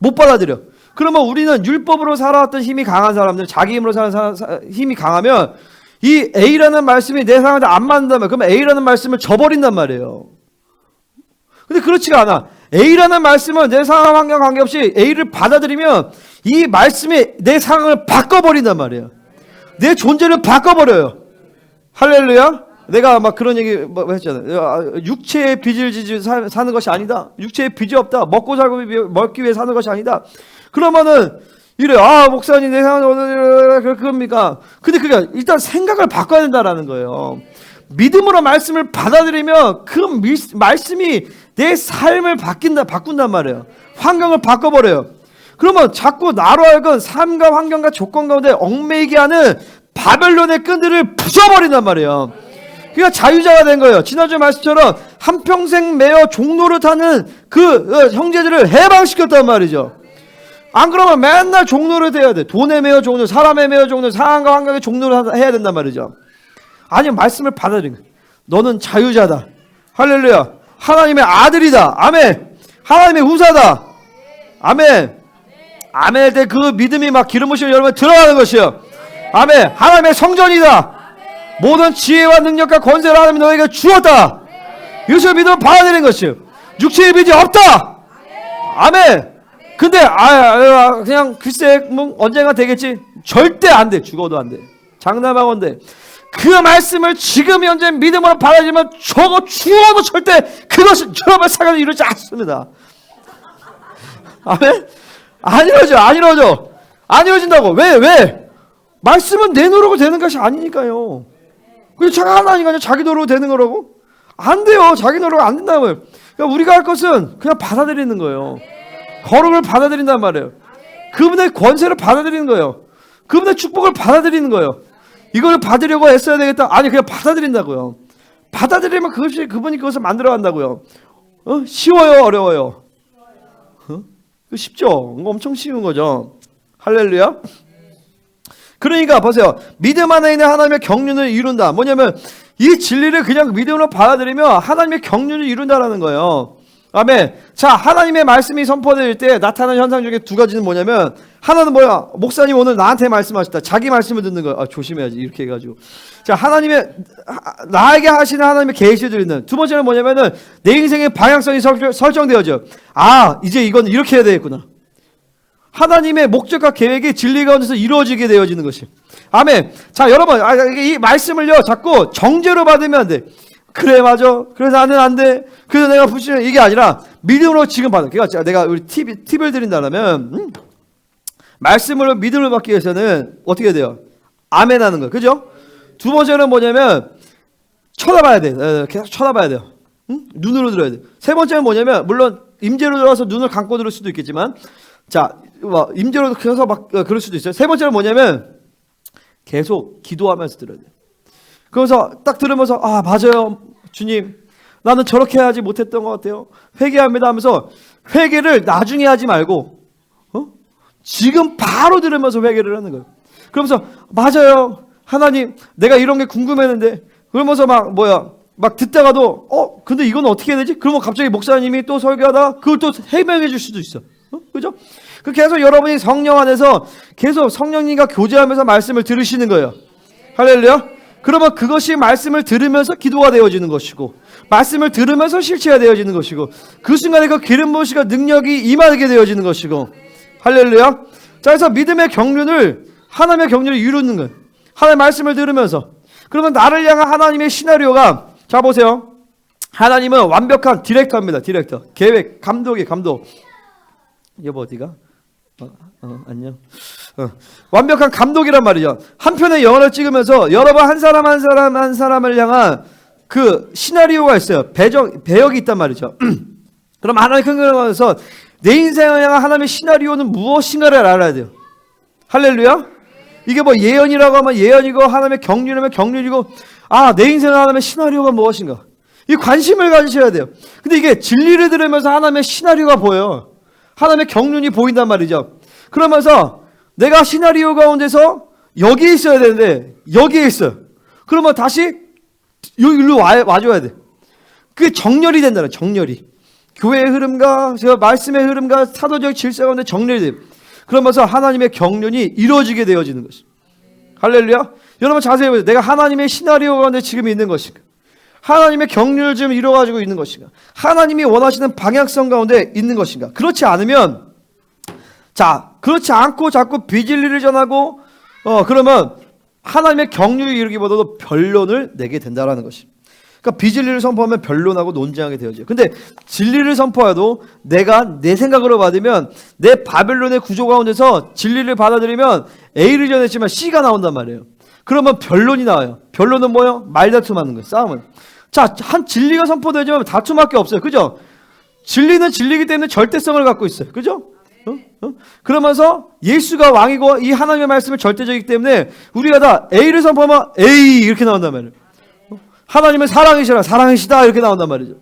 못 받아들여. 그러면 우리는 율법으로 살아왔던 힘이 강한 사람들, 자기 힘으로 사는 힘이 강하면 이 A라는 말씀이 내 상황에 안 맞는다면, 그러면 A라는 말씀을 저버린단 말이에요. 근데 그렇지가 않아. A라는 말씀은 내 상황 환경 관계없이 A를 받아들이면 이 말씀이 내 상황을 바꿔버린단 말이에요. 내 존재를 바꿔버려요. 할렐루야. 내가 그런 얘기 했잖아요. 육체의 빚을 지지 사는 것이 아니다. 육체의 빚이 없다. 먹고 살고 먹기 위해 사는 것이 아니다. 그러면은 이래, 목사님 내 상황이 오늘 그겁니까? 근데 그게 일단 생각을 바꿔야 된다라는 거예요. 믿음으로 말씀을 받아들이면 그 말씀이 내 삶을 바꾼단 말이에요. 환경을 바꿔버려요. 그러면 자꾸 나로 하여금 삶과 환경과 조건 가운데 얽매이게 하는 바벨론의 끈들을 부숴버린단 말이에요. 그러니까 자유자가 된 거예요. 지난주 말씀처럼 한평생 매어 종노릇하는 그 형제들을 해방시켰단 말이죠. 안 그러면 맨날 종노릇 해야 돼. 돈에 매어 종노릇, 사람에 매어 종노릇, 상황과 환경에 종노릇 해야 된단 말이죠. 아니면 말씀을 받아들인 거예요. 너는 자유자다. 할렐루야. 하나님의 아들이다. 아멘. 하나님의 후사다. 아멘. 아멘 할 때 그 믿음이 기름 부심을 여러분 들어가는 것이요. 아멘. 하나님의 성전이다. 모든 지혜와 능력과 권세를 하나님이 너에게 주었다. 이것을 믿으면 받아들이는 것이요. 육체의 빚이 없다. 아멘. 근데 그냥 글쎄 뭐 언젠가 되겠지. 절대 안 돼. 죽어도 안 돼. 장담하건대 그 말씀을 지금 현재 믿음으로 받아들이면 저거 죽어도 절대 그것은 여러분의 사랑을 이루지 않습니다. 아멘? 안 이루어져. 안 이루어진다고. 왜? 말씀은 내 노력으로 되는 것이 아니니까요. 그게 착한 하나님이 자기 노력으로 되는 거라고? 안 돼요. 자기 노력 안 된다고요. 그러니까 우리가 할 것은 그냥 받아들이는 거예요. 거룩을 받아들인단 말이에요. 그분의 권세를 받아들이는 거예요. 그분의 축복을 받아들이는 거예요. 이걸 받으려고 애써야 되겠다. 아니 그냥 받아들인다고요. 받아들이면 그것이 그분이 그것을 만들어 간다고요. 쉬워요, 어려워요? 쉽죠. 엄청 쉬운 거죠. 할렐루야. 그러니까 보세요. 믿음 안에 있는 하나님의 경륜을 이룬다. 뭐냐면 이 진리를 그냥 믿음으로 받아들이면 하나님의 경륜을 이룬다라는 거예요. 아멘. 자, 하나님의 말씀이 선포될 때 나타나는 현상 중에 두 가지는 뭐냐면, 하나는 뭐야? 목사님 오늘 나한테 말씀하셨다. 자기 말씀을 듣는 거야. 조심해야지. 이렇게 해가지고. 자, 나에게 하시는 하나님의 계시를 드리는. 두 번째는 뭐냐면은 내 인생의 방향성이 설정되어져. 이제 이건 이렇게 해야 되겠구나. 하나님의 목적과 계획이 진리 가운데서 이루어지게 되어지는 것이. 아멘. 자, 여러분, 이 말씀을요, 자꾸 정죄로 받으면 안 돼. 그래, 맞아. 그래서 나는 안 돼. 그래서 내가 부시는 이게 아니라 믿음으로 지금 받아. 그러니까 내가 우리 팁을 드린다면, 말씀으로 믿음을 받기 위해서는 어떻게 돼요? 아멘 하는 거. 그죠? 두 번째는 뭐냐면, 쳐다봐야 돼. 계속 쳐다봐야 돼요. 눈으로 들어야 돼. 세 번째는 뭐냐면, 물론, 임재로 들어와서 눈을 감고 들을 수도 있겠지만, 자, 임재로 계속 막 그럴 수도 있어요. 세 번째는 뭐냐면, 계속 기도하면서 들어야 돼. 그래서 딱 들으면서 맞아요 주님, 나는 저렇게 하지 못했던 것 같아요. 회개합니다 하면서 회개를 나중에 하지 말고 지금 바로 들으면서 회개를 하는 거예요. 그러면서 맞아요 하나님, 내가 이런 게 궁금했는데, 그러면서 막 듣다가도 근데 이건 어떻게 해야 되지? 그러면 갑자기 목사님이 또 설교하다 그걸 또 해명해 줄 수도 있어. 그죠? 그 계속 여러분이 성령 안에서 계속 성령님과 교제하면서 말씀을 들으시는 거예요. 할렐루야. 그러면 그것이 말씀을 들으면서 기도가 되어지는 것이고, 말씀을 들으면서 실체가 되어지는 것이고, 그 순간에 그 기름 부으시고 능력이 임하게 되어지는 것이고. 할렐루야. 자, 그래서 믿음의 경륜을, 하나님의 경륜을 이루는 거예요. 하나님의 말씀을 들으면서. 그러면 나를 향한 하나님의 시나리오가, 자 보세요. 하나님은 완벽한 디렉터입니다. 디렉터. 계획, 감독. 여보 어디가? 안녕. 완벽한 감독이란 말이죠. 한 편의 영화를 찍으면서 여러분 한 사람을 향한 그 시나리오가 있어요. 배역이 있단 말이죠. 그럼 하나님의 큰 그림을 보면서 내 인생을 향한 하나님의 시나리오는 무엇인가를 알아야 돼요. 할렐루야. 이게 뭐 예언이라고 하면 예언이고, 하나님의 경륜이면 경륜이고, 내 인생을 하나님의 시나리오가 무엇인가, 이 관심을 가지셔야 돼요. 근데 이게 진리를 들으면서 하나님의 시나리오가 보여요. 하나님의 경륜이 보인단 말이죠. 그러면서 내가 시나리오 가운데서 여기에 있어야 되는데 여기에 있어요. 그러면 다시 여기로 와줘야 돼. 그게 정렬이 된다는, 정렬이. 교회의 흐름과 제가 말씀의 흐름과 사도적 질서 가운데 정렬이 돼요. 그러면서 하나님의 경륜이 이루어지게 되어지는 것입니다. 할렐루야. 여러분 자세히 보세요. 내가 하나님의 시나리오 가운데 지금 있는 것인가, 하나님의 경륜을 지금 이루어가지고 있는 것인가, 하나님이 원하시는 방향성 가운데 있는 것인가. 그렇지 않으면, 그렇지 않고 자꾸 비진리를 전하고 그러면 하나님의 경륜을 이루기보다도 변론을 내게 된다라는 것입니다. 그러니까 비진리를 선포하면 변론하고 논쟁하게 되어져요. 근데 진리를 선포해도 내가 내 생각으로 받으면, 내 바벨론의 구조 가운데서 진리를 받아들이면 A를 전했지만 C가 나온단 말이에요. 그러면 변론이 나와요. 변론은 뭐예요? 말다툼하는 거예요. 싸움은. 자, 한 진리가 선포되지만 다툼밖에 없어요. 그죠? 진리는 진리이기 때문에 절대성을 갖고 있어요. 그죠? 그러면서 예수가 왕이고 이 하나님의 말씀은 절대적이기 때문에 우리가 다 A를 선포하면 A 이렇게 나온단 말이에요. 하나님은 사랑이시다 이렇게 나온단 말이죠.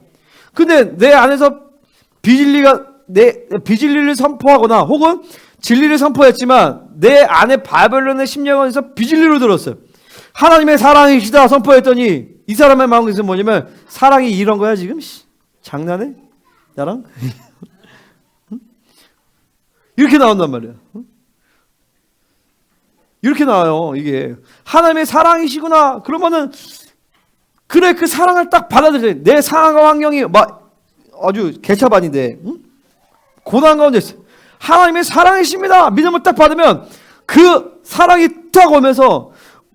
근데 내 안에서 비진리를 선포하거나 혹은 진리를 선포했지만 내 안에 바벨론의 심령에서 비진리로 들었어요. 하나님의 사랑이시다 선포했더니 이 사람의 마음에서 뭐냐면, 사랑이 이런 거야 지금? 장난해? 나랑? 이렇게 나온단 말이야. 이렇게 나와요. 이게 하나님의 사랑이시구나. 그러면은 그래, 그 사랑을 딱 받아들여. 내 상황과 환경이 막 아주 개차반인데 고난 가운데 있어. 하나님의 사랑이십니다. 믿음을 딱 받으면 그 사랑이 딱 오면서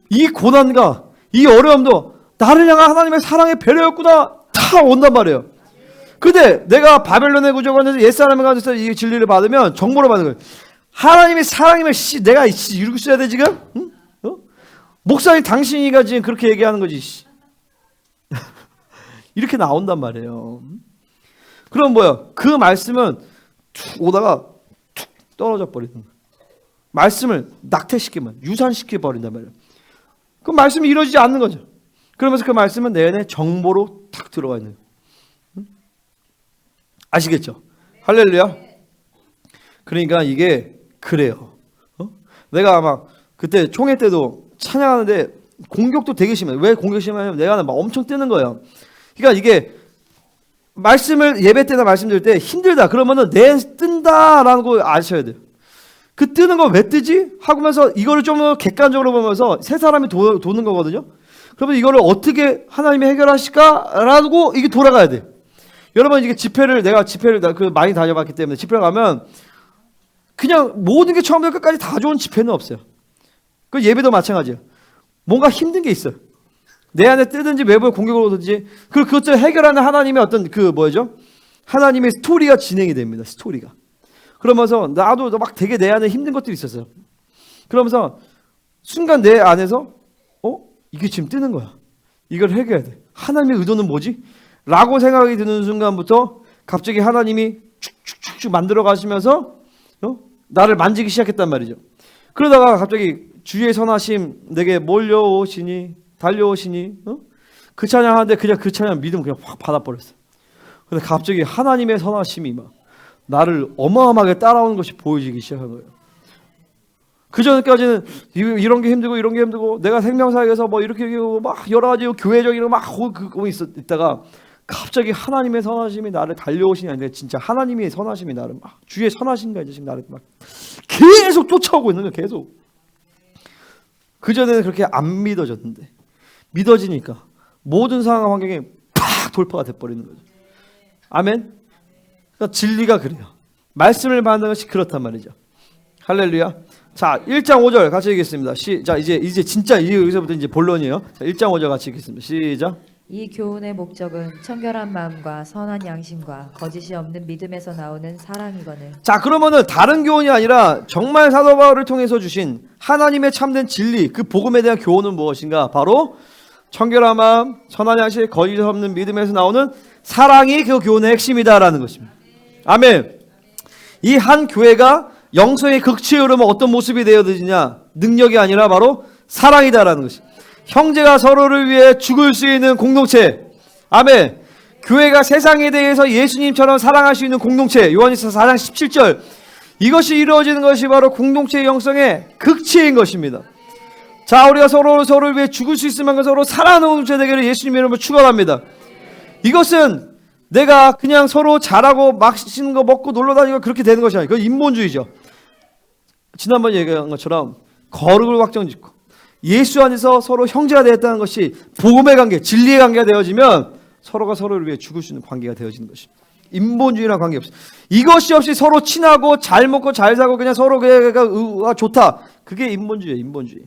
이 고난과 이 어려움도 나를 향한 하나님의 사랑의 배려였구나 다 온단 말이에요. 근데 내가 바벨론의 구조관에서 옛사람에 가서 이 진리를 받으면 정보를 받는 거예요. 하나님의 사랑이면 내가 이러고 있어야 돼 지금? 응? 목사님 당신이가 지금 그렇게 얘기하는 거지. 이렇게 나온단 말이에요. 그럼 뭐야? 그 말씀은 툭 오다가 툭 떨어져 버리는 거예요. 말씀을 낙태시키면 유산시켜 버린단 말이에요. 그 말씀이 이루어지지 않는 거죠. 그러면서 그 말씀은 내 안에 정보로 탁 들어가 있는 거예요. 아시겠죠? 할렐루야. 그러니까 이게 그래요. 내가 아마 그때 총회 때도 찬양하는데 공격도 되게 심해요. 왜 공격이 심하냐면 내가 막 엄청 뜨는 거예요. 그러니까 이게 말씀을 예배 때나 말씀드릴 때 힘들다 그러면은 내 뜬다라는 거 아셔야 돼요. 그 뜨는 거 왜 뜨지? 하면서 이거를 좀 객관적으로 보면서 세 사람이 도는 거거든요. 그러면 이거를 어떻게 하나님이 해결하실까라고 이게 돌아가야 돼. 여러분 이게 내가 집회를 많이 다녀봤기 때문에 집회 가면 그냥 모든 게 처음부터 끝까지 다 좋은 집회는 없어요. 그 예배도 마찬가지예요. 뭔가 힘든 게 있어요. 내 안에 뜨든지 외부의 공격으로 오든지 그것을 해결하는 하나님의 어떤 하나님의 스토리가 진행이 됩니다. 스토리가. 그러면서 나도 막 되게 내 안에 힘든 것들이 있었어요. 그러면서 순간 내 안에서 이게 지금 뜨는 거야. 이걸 해결해야 돼. 하나님의 의도는 뭐지? 라고 생각이 드는 순간부터 갑자기 하나님이 축축축축 만들어 가시면서 나를 만지기 시작했단 말이죠. 그러다가 갑자기 주의 선하심 내게 몰려오시니 달려오시니 그 찬양하는데 그냥 그 찬양 믿음 그냥 확 받아버렸어요. 근데 갑자기 하나님의 선하심이 막 나를 어마어마하게 따라오는 것이 보여지기 시작한 거예요. 그 전까지는 이런 게 힘들고 내가 생명사역에서 뭐 이렇게 막 여러 가지 교회적인 막 있다가 갑자기 하나님의 선하심이 나를 달려오시니 아니라 진짜 하나님의 선하심이 나를 막 주의 선하신가 이제 지금 나를 막 계속 쫓아오고 있는 거예요. 계속. 그 전에는 그렇게 안 믿어졌는데 믿어지니까 모든 상황 환경에 팍 돌파가 돼버리는 거죠. 아멘. 그러니까 진리가 그래요. 말씀을 받는 것이 그렇단 말이죠. 할렐루야. 자, 1장 5절 같이 읽겠습니다. 자, 이제 진짜 여기서부터 이제 본론이에요. 자, 1장 5절 같이 읽겠습니다. 시작. 이 교훈의 목적은 청결한 마음과 선한 양심과 거짓이 없는 믿음에서 나오는 사랑이거늘. 자, 그러면은 다른 교훈이 아니라 정말 사도 바울을 통해서 주신 하나님의 참된 진리, 그 복음에 대한 교훈은 무엇인가? 바로 청결한 마음, 선한 양심, 거짓 없는 믿음에서 나오는 사랑이 그 교훈의 핵심이다라는 것입니다. 아멘. 이 한 교회가 영성의 극치에 오르면 어떤 모습이 되어지냐? 능력이 아니라 바로 사랑이다라는 것입니다. 형제가 서로를 위해 죽을 수 있는 공동체. 아멘. 교회가 세상에 대해서 예수님처럼 사랑할 수 있는 공동체. 요한일서 4장 17절. 이것이 이루어지는 것이 바로 공동체의 영성의 극치인 것입니다. 자, 우리가 서로를 위해 죽을 수 있을 만큼 서로 사랑하는 공동체 되기를 예수님의 이름으로 축원합니다. 이것은 내가 그냥 서로 잘하고 맛있는 거 먹고 놀러 다니고 그렇게 되는 것이 아니에요. 그건 인본주의죠. 지난번 얘기한 것처럼 거룩을 확정짓고 예수 안에서 서로 형제가 되었다는 것이 복음의 관계, 진리의 관계가 되어지면 서로가 서로를 위해 죽을 수 있는 관계가 되어지는 것입니다. 인본주의랑 관계없어요. 이것이 없이 서로 친하고 잘 먹고 잘 사고 그냥 서로 그가 좋다. 그게 인본주의예요. 인본주의.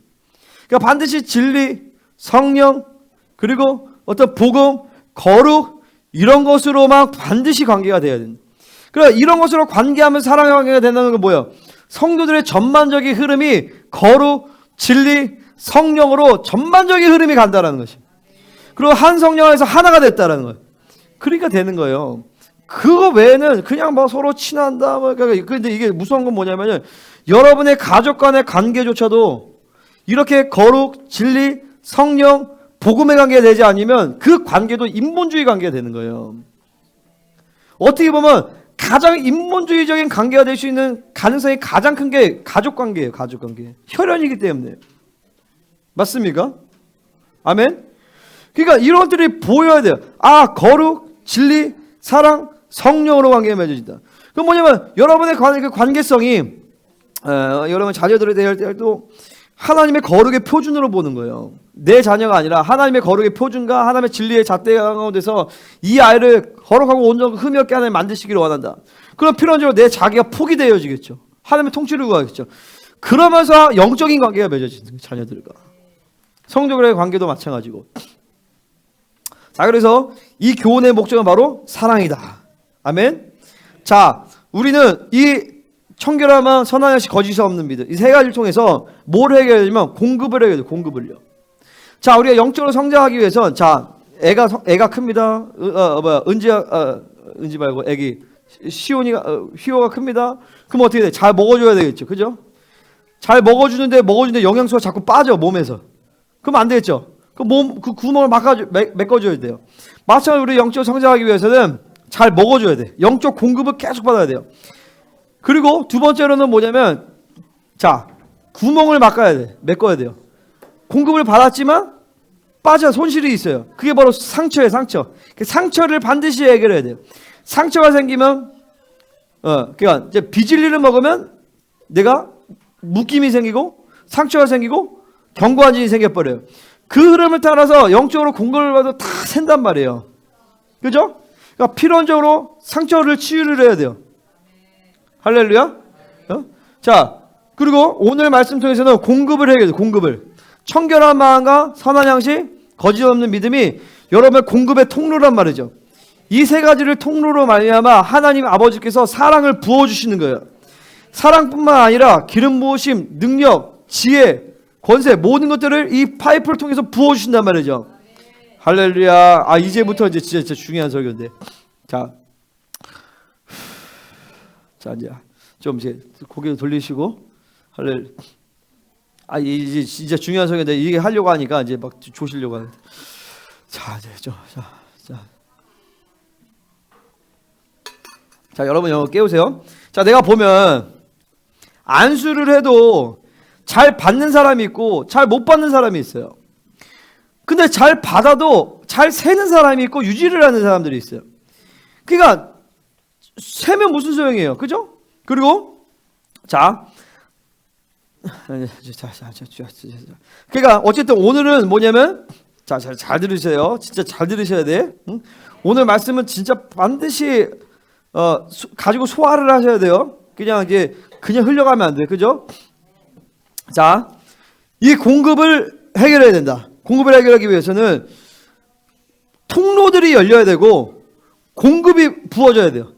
그러니까 반드시 진리, 성령, 그리고 어떤 복음, 거룩 이런 것으로만 반드시 관계가 되어야 된다. 그러니까 이런 것으로 관계하면 사랑의 관계가 된다는 건 뭐예요? 성도들의 전반적인 흐름이 거룩, 진리, 성령으로 전반적인 흐름이 간다는 것입니다. 그리고 한 성령 안에서 하나가 됐다는 거예요. 그러니까 되는 거예요. 그거 외에는 그냥 뭐 서로 친한다. 근데 이게 무서운 건 뭐냐면은 여러분의 가족 간의 관계조차도 이렇게 거룩, 진리, 성령, 복음의 관계가 되지 않으면 그 관계도 인본주의 관계가 되는 거예요. 어떻게 보면 가장 인본주의적인 관계가 될 수 있는 가능성이 가장 큰 게 가족 관계예요. 가족 관계. 혈연이기 때문에. 맞습니까? 아멘? 그러니까 이런 것들이 보여야 돼요. 아, 거룩, 진리, 사랑, 성령으로 관계가 맺어진다. 그건 뭐냐면 여러분의 관계성이 여러분 자녀들에 대할 때도 하나님의 거룩의 표준으로 보는 거예요. 내 자녀가 아니라 하나님의 거룩의 표준과 하나님의 진리의 잣대 가운데서 이 아이를 거룩하고 온전하고 흠이 없게 하나님 만드시기를 원한다. 그럼 필연적으로 내 자기가 포기되어지겠죠. 하나님의 통치를 구하겠죠. 그러면서 영적인 관계가 맺어지는 거예요. 자녀들과. 성도들의 관계도 마찬가지고. 자, 그래서 이 교훈의 목적은 바로 사랑이다. 아멘. 자, 우리는 이 청결함은 선한 양식 거짓이 없는 믿음, 이 세 가지를 통해서 뭘 해결해야 되냐면 공급을 해야 돼요. 공급을요. 자, 우리가 영적으로 성장하기 위해선, 자, 애가 큽니다. 은지 말고 애기 휘호가 큽니다. 그럼 어떻게 돼? 잘 먹어줘야 되겠죠. 그죠? 잘 먹어주는데 영양소가 자꾸 빠져 몸에서. 그럼 안 되겠죠. 그 구멍을 메꿔줘야 돼요. 마찬가지로 우리 영적으로 성장하기 위해서는 잘 먹어줘야 돼. 영적 공급을 계속 받아야 돼요. 그리고 두 번째로는 뭐냐면, 자, 구멍을 메꿔야 돼요. 공급을 받았지만 빠져 손실이 있어요. 그게 바로 상처예요. 상처. 그 상처를 반드시 해결해야 돼요. 상처가 생기면 그러니까 이제 비질리를 먹으면 내가 묶임이 생기고 상처가 생기고 경고한진이 생겨버려요. 그 흐름을 따라서 영적으로 공급을 받아도 다 샌단 말이에요. 그죠? 그러니까 필연적으로 상처를 치유를 해야 돼요. 할렐루야. 자, 그리고 오늘 말씀 통해서는 공급을 해야 돼요. 공급을. 청결한 마음과 선한 양식, 거짓 없는 믿음이 여러분의 공급의 통로란 말이죠. 이 세 가지를 통로로 말미암아 하나님 아버지께서 사랑을 부어주시는 거예요. 사랑뿐만 아니라 기름 부으심, 능력, 지혜, 권세 모든 것들을 이 파이프를 통해서 부어주신단 말이죠. 할렐루야. 아, 이제부터 이제 진짜 중요한 설교인데. 자, 이제 좀 이제 고개를 돌리시고 할렐루야. 아, 이제 진짜 중요한 설교인데 이게 하려고 하니까 이제 막 조시려고 하는데. 자, 이제 자, 여러분 영어 깨우세요. 자, 내가 보면 안수를 해도 잘 받는 사람이 있고 잘 못 받는 사람이 있어요. 근데 잘 받아도 잘 세는 사람이 있고 유지를 하는 사람들이 있어요. 그러니까 세면 무슨 소용이에요, 그죠? 그리고 그러니까 어쨌든 오늘은 뭐냐면, 자, 잘 들으세요. 진짜 잘 들으셔야 돼. 응? 오늘 말씀은 진짜 반드시 가지고 소화를 하셔야 돼요. 그냥 흘려가면 안 돼, 그죠? 자, 이 공급을 해결해야 된다. 공급을 해결하기 위해서는 통로들이 열려야 되고 공급이 부어져야 돼요.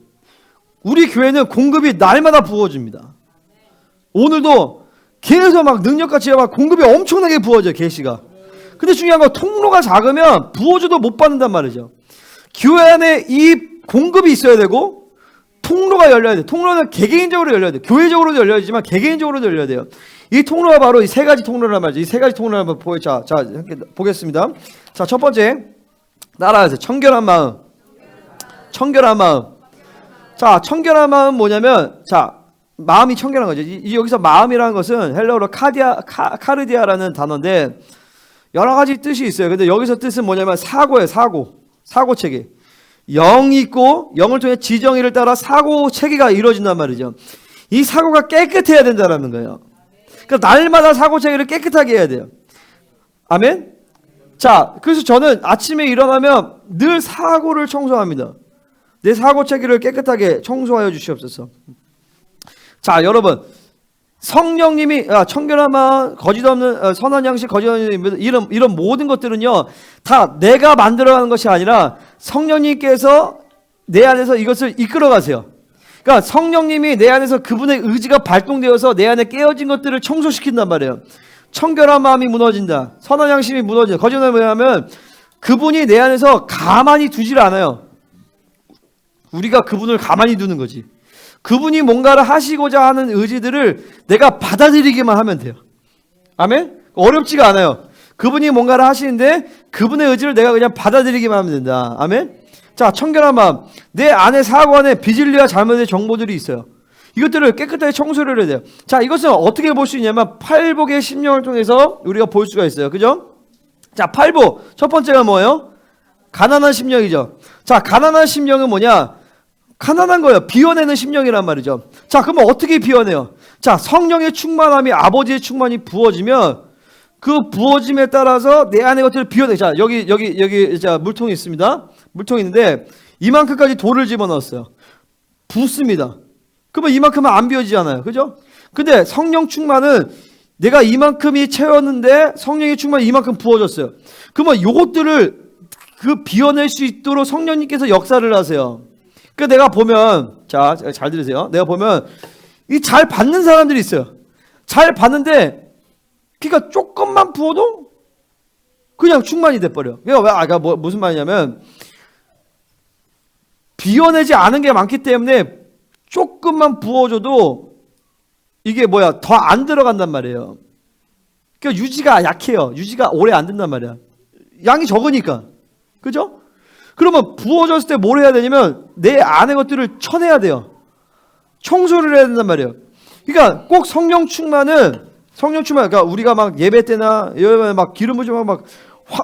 우리 교회는 공급이 날마다 부어집니다. 오늘도 계속 막 능력같이 막 공급이 엄청나게 부어져요. 계시가. 근데 중요한 건 통로가 작으면 부어줘도 못 받는단 말이죠. 교회 안에 이 공급이 있어야 되고 통로가 열려야 돼요. 통로는 개개인적으로 열려야 돼요. 교회적으로도 열려야지만 개개인적으로도 열려야 돼요. 이 통로가 바로 이 세 가지 통로란 말이죠. 이 세 가지 통로를 한번 함께 보겠습니다. 자, 첫 번째 따라하세요. 청결한 마음. 청결한 마음. 자, 청결한 마음 뭐냐면, 자, 마음이 청결한 거죠. 여기서 마음이라는 것은 헬라어로 카르디아라는 단어인데 여러 가지 뜻이 있어요. 근데 여기서 뜻은 뭐냐면 사고예요. 사고 체계. 영이 있고 영을 통해 지정의를 따라 사고 체계가 이루어진단 말이죠. 이 사고가 깨끗해야 된다는 거예요. 그러니까 날마다 사고 체계를 깨끗하게 해야 돼요. 아멘. 자, 그래서 저는 아침에 일어나면 늘 사고를 청소합니다. 내 사고 체계를 깨끗하게 청소하여 주시옵소서. 자, 여러분, 성령님이 청결한 마음, 거짓 없는 선한 양식, 거짓 없는 이런 모든 것들은요 다 내가 만들어가는 것이 아니라 성령님께서 내 안에서 이것을 이끌어 가세요. 그러니까 성령님이 내 안에서 그분의 의지가 발동되어서 내 안에 깨어진 것들을 청소시킨단 말이에요. 청결한 마음이 무너진다. 선한 양심이 무너진다. 거짓 없는 뭐냐면 그분이 내 안에서 가만히 두질 않아요. 우리가 그분을 가만히 두는 거지. 그분이 뭔가를 하시고자 하는 의지들을 내가 받아들이기만 하면 돼요. 아멘? 어렵지가 않아요. 그분이 뭔가를 하시는데 그분의 의지를 내가 그냥 받아들이기만 하면 된다. 아멘? 자, 청결한 마음. 내 안에 사고 안에 비진리와 잘못의 정보들이 있어요. 이것들을 깨끗하게 청소를 해야 돼요. 자, 이것은 어떻게 볼 수 있냐면 팔복의 심령을 통해서 우리가 볼 수가 있어요. 그죠? 자, 팔복. 첫 번째가 뭐예요? 가난한 심령이죠. 자, 가난한 심령은 뭐냐? 가난한 거예요. 비워내는 심령이란 말이죠. 자, 그러면 어떻게 비워내요? 자, 성령의 충만함이 아버지의 충만이 부어지면 그 부어짐에 따라서 내 안의 것들을 비워내. 자, 여기 자, 물통이 있습니다. 물통이 있는데 이만큼까지 돌을 집어넣었어요. 붓습니다. 그러면 이만큼은 안 비워지잖아요. 그죠? 근데 성령 충만은 내가 이만큼이 채웠는데 성령의 충만이 이만큼 부어졌어요. 그러면 요것들을 그 비워낼 수 있도록 성령님께서 역사를 하세요. 그러니까 내가 보면, 자, 잘 들으세요. 내가 보면 이 잘 받는 사람들이 있어요. 잘 받는데 그러니까 조금만 부어도 그냥 충만이 돼버려. 그러니까 무슨 말이냐면 비워내지 않은 게 많기 때문에 조금만 부어줘도 이게 더 안 들어간단 말이에요. 그러니까 유지가 약해요. 유지가 오래 안 된단 말이야. 양이 적으니까. 그죠? 그러면 부어졌을 때 뭘 해야 되냐면 내 안의 것들을 쳐내야 돼요. 청소를 해야 된단 말이에요. 그러니까 꼭 성령 충만은 그러니까 우리가 막 예배 때나 막 기름 부으시면 막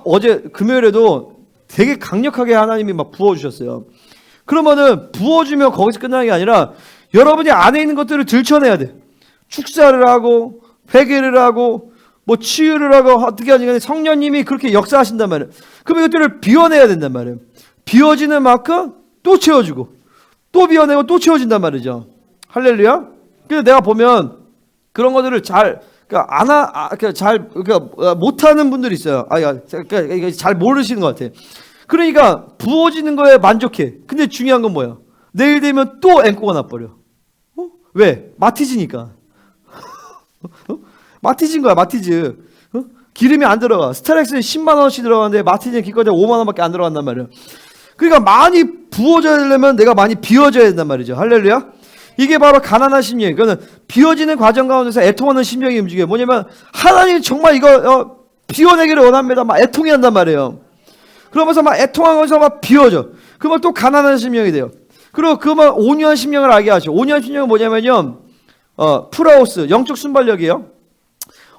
어제 금요일에도 되게 강력하게 하나님이 막 부어주셨어요. 그러면은 부어주면 거기서 끝나는 게 아니라 여러분이 안에 있는 것들을 들춰내야 돼. 축사를 하고 회개를 하고 치유를 하고 어떻게 하니까 성령님이 그렇게 역사하신단 말이에요. 그럼 이것들을 비워내야 된단 말이에요. 비워지는 만큼 또 채워주고 또 비워내고 또 채워진단 말이죠. 할렐루야. 그래서 내가 보면 그런 것들을 못하는 분들이 있어요. 그러니까 잘 모르시는 것 같아. 그러니까 부어지는 거에 만족해. 근데 중요한 건 뭐야? 내일 되면 또 앵꼬가 나버려. 왜? 마티즈니까. 마티즈인 거야, 마티즈. 기름이 안 들어가. 스타렉스는 10만 원씩 들어가는데 마티즈는 기껏해 5만 원밖에 안 들어간단 말이야. 그러니까 많이 부어져야 되려면 내가 많이 비워져야 된단 말이죠. 할렐루야. 이게 바로 가난한 심령. 그거는 비워지는 과정 가운데서 애통하는 심령이 움직여요. 뭐냐면 하나님 정말 이거 비워내기를 원합니다. 막 애통해 한단 말이에요. 그러면서 막 애통하면서 막 비워져. 그러면 또 가난한 심령이 돼요. 그리고 그만 온유한 심령을 알게 하죠. 온유한 심령은 뭐냐면요. 프라오스, 영적 순발력이에요.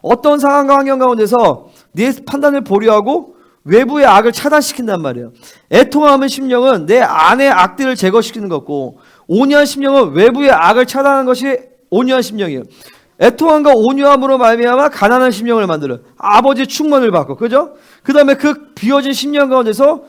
어떤 상황과 환경 가운데서 내 판단을 보류하고 외부의 악을 차단시킨단 말이에요. 애통하는 심령은 내 안의 악들을 제거시키는 거고, 온유한 심령은 외부의 악을 차단하는 것이 온유한 심령이에요. 애통함과 온유함으로 말미암아 가난한 심령을 만들어 아버지의 충만을 받고, 그죠? 그 다음에 그 비워진 심령 가운데서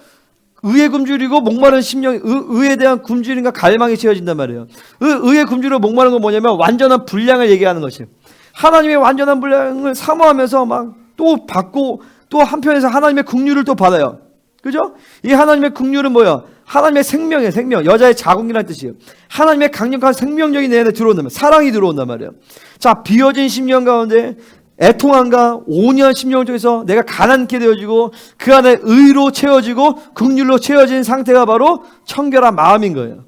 의의 굶주리고 목마른 심령, 의에 대한 굶주림과 갈망이 채워진단 말이에요. 의의 굶주리고 목마른 건 뭐냐면 완전한 분량을 얘기하는 것이에요. 하나님의 완전한 분량을 사모하면서 막 또 받고 또 한편에서 하나님의 긍휼을 또 받아요. 그죠? 이 하나님의 긍휼은 뭐야? 하나님의 생명이에요. 생명. 여자의 자궁이라는 뜻이에요. 하나님의 강력한 생명력이 내 안에 들어온다면 사랑이 들어온단 말이에요. 자, 비워진 심령 가운데 애통함과 온유한 심령을 통해서 내가 가난케 되어지고 그 안에 의로 채워지고 긍휼로 채워진 상태가 바로 청결한 마음인 거예요.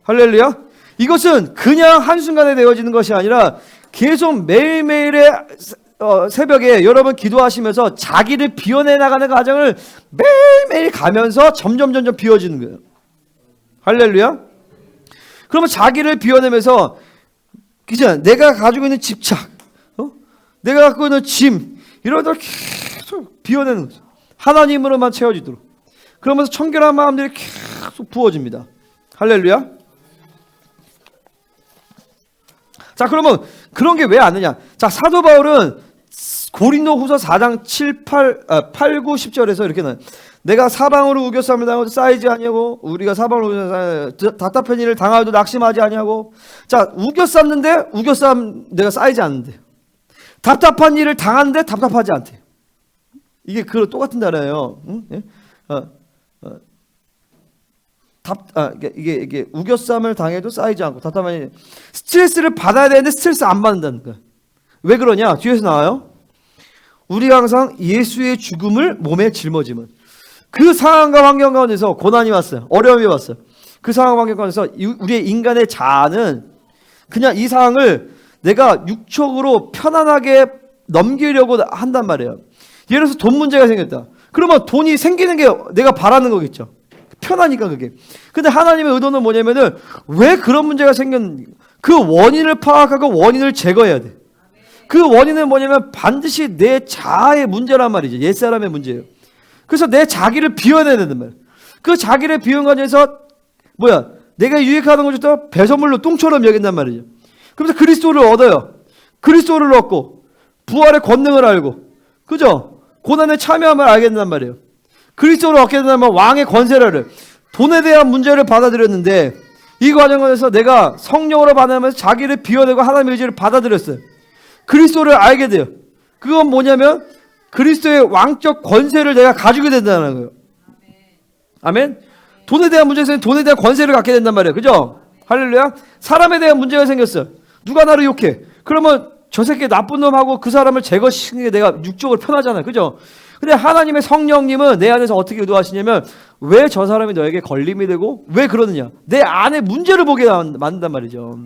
할렐루야. 이것은 그냥 한순간에 되어지는 것이 아니라 계속 매일매일의 새벽에 여러분 기도하시면서 자기를 비워내 나가는 과정을 매일매일 가면서 점점 비워지는 거예요. 할렐루야. 그러면 자기를 비워내면서 그죠? 내가 가지고 있는 집착, 내가 갖고 있는 짐 이런 것들을 계속 비워내는 거죠. 하나님으로만 채워지도록. 그러면서 청결한 마음들이 계속 부어집니다. 할렐루야. 자, 그러면 그런 게 왜 안 되냐? 자, 사도 바울은 고린도후서 4장 8, 9, 10절에서 이렇게 나와요. 내가 사방으로 우겨쌈을 당하고 쌓이지 아니하고 우리가 사방으로 답답한 일을 당하여도 낙심하지 아니하고. 자, 우겨쌌는데 내가 쌓이지 않는데 답답한 일을 당하는데 답답하지 않대. 이게 그 똑같은 단어예요. 응? 예? 이게 우겨쌈을 당해도 쌓이지 않고 답답한 일. 스트레스를 받아야 되는데 스트레스 안 받는다는 거야. 왜 그러냐? 뒤에서 나와요. 우리가 항상 예수의 죽음을 몸에 짊어지면 그 상황과 환경 가운데서 고난이 왔어요. 어려움이 왔어요. 그 상황과 환경 가운데서 우리의 인간의 자아는 그냥 이 상황을 내가 육적으로 편안하게 넘기려고 한단 말이에요. 예를 들어서 돈 문제가 생겼다. 그러면 돈이 생기는 게 내가 바라는 거겠죠. 편하니까 그게. 근데 하나님의 의도는 뭐냐면은 왜 그런 문제가 생겼는지 그 원인을 파악하고 원인을 제거해야 돼. 그 원인은 뭐냐면 반드시 내 자아의 문제란 말이죠. 옛사람의 문제예요. 그래서 내 자기를 비워내야 된단 말이에요. 그 자기를 비운 과정에서 내가 유익하는 것부터 배설물로 똥처럼 여긴단 말이죠. 그래서 그리스도를 얻어요. 그리스도를 얻고 부활의 권능을 알고, 그죠? 고난에 참여함을 알게 된단 말이에요. 그리스도를 얻게 된다면 왕의 권세를, 돈에 대한 문제를 받아들였는데 이 과정에서 내가 성령으로 반응하면서 자기를 비워내고 하나님의 의지를 받아들였어요. 그리스도를 알게 돼요. 그건 뭐냐면 그리스도의 왕적 권세를 내가 가지게 된다는 거예요. 아멘. 돈에 대한 문제에서는 돈에 대한 권세를 갖게 된단 말이에요. 그죠? 할렐루야. 사람에 대한 문제가 생겼어요. 누가 나를 욕해. 그러면 저 새끼 나쁜 놈하고 그 사람을 제거시키는 게 내가 육적으로 편하잖아요. 그죠? 근데 하나님의 성령님은 내 안에서 어떻게 의도하시냐면 왜 저 사람이 너에게 걸림이 되고 왜 그러느냐. 내 안에 문제를 보게 만든단 말이죠.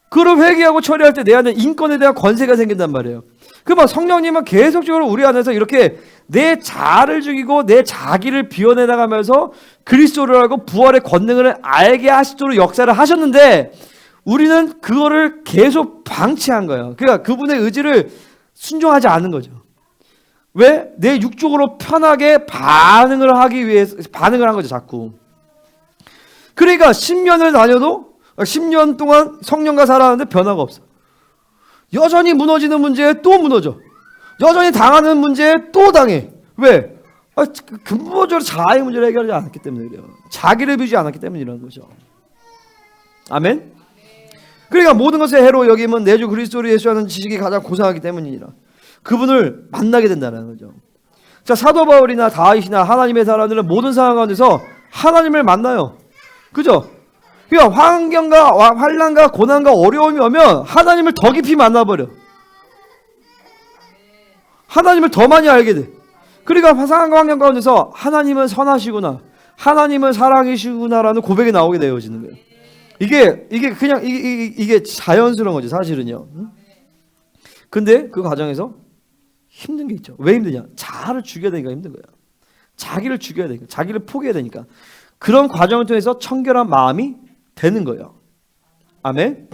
그걸 회개하고 처리할 때 내 안에 인권에 대한 권세가 생긴단 말이에요. 그러면 성령님은 계속적으로 우리 안에서 이렇게 내 자아를 죽이고 내 자기를 비워내 나가면서 그리스도를 알고 부활의 권능을 알게 하시도록 역사를 하셨는데 우리는 그거를 계속 방치한 거예요. 그러니까 그분의 의지를 순종하지 않는 거죠. 왜? 내 육적으로 편하게 반응을 하기 위해서 반응을 한 거죠, 자꾸. 그러니까 10년을 다녀도 10년 동안 성령과 살았는데 변화가 없어. 여전히 무너지는 문제에 또 무너져. 여전히 당하는 문제에 또 당해. 왜? 근본적으로 자아의 문제를 해결하지 않았기 때문에 그래요. 자기를 비우지 않았기 때문에 이런 거죠. 아멘? 그러니까 모든 것을 해로 여기면 내 주 그리스도를 예수하는 지식이 가장 고상하기 때문이니라. 그분을 만나게 된다는 거죠. 자, 사도 바울이나 다윗이나 하나님의 사람들은 모든 상황 가운데서 하나님을 만나요. 그죠? 그러니까 환경과 환난과 고난과 어려움이 오면 하나님을 더 깊이 만나버려. 하나님을 더 많이 알게 돼. 그러니까 상황과 환경 가운데서 하나님은 선하시구나, 하나님은 사랑이시구나라는 고백이 나오게 되어지는 거예요. 이게 그냥 이게 자연스러운 거죠, 사실은요. 근데 그 과정에서 힘든 게 있죠. 왜 힘드냐? 자아를 죽여야 되니까 힘든 거예요. 자기를 죽여야 되니까, 자기를 포기해야 되니까. 그런 과정을 통해서 청결한 마음이 되는 거예요. 아멘.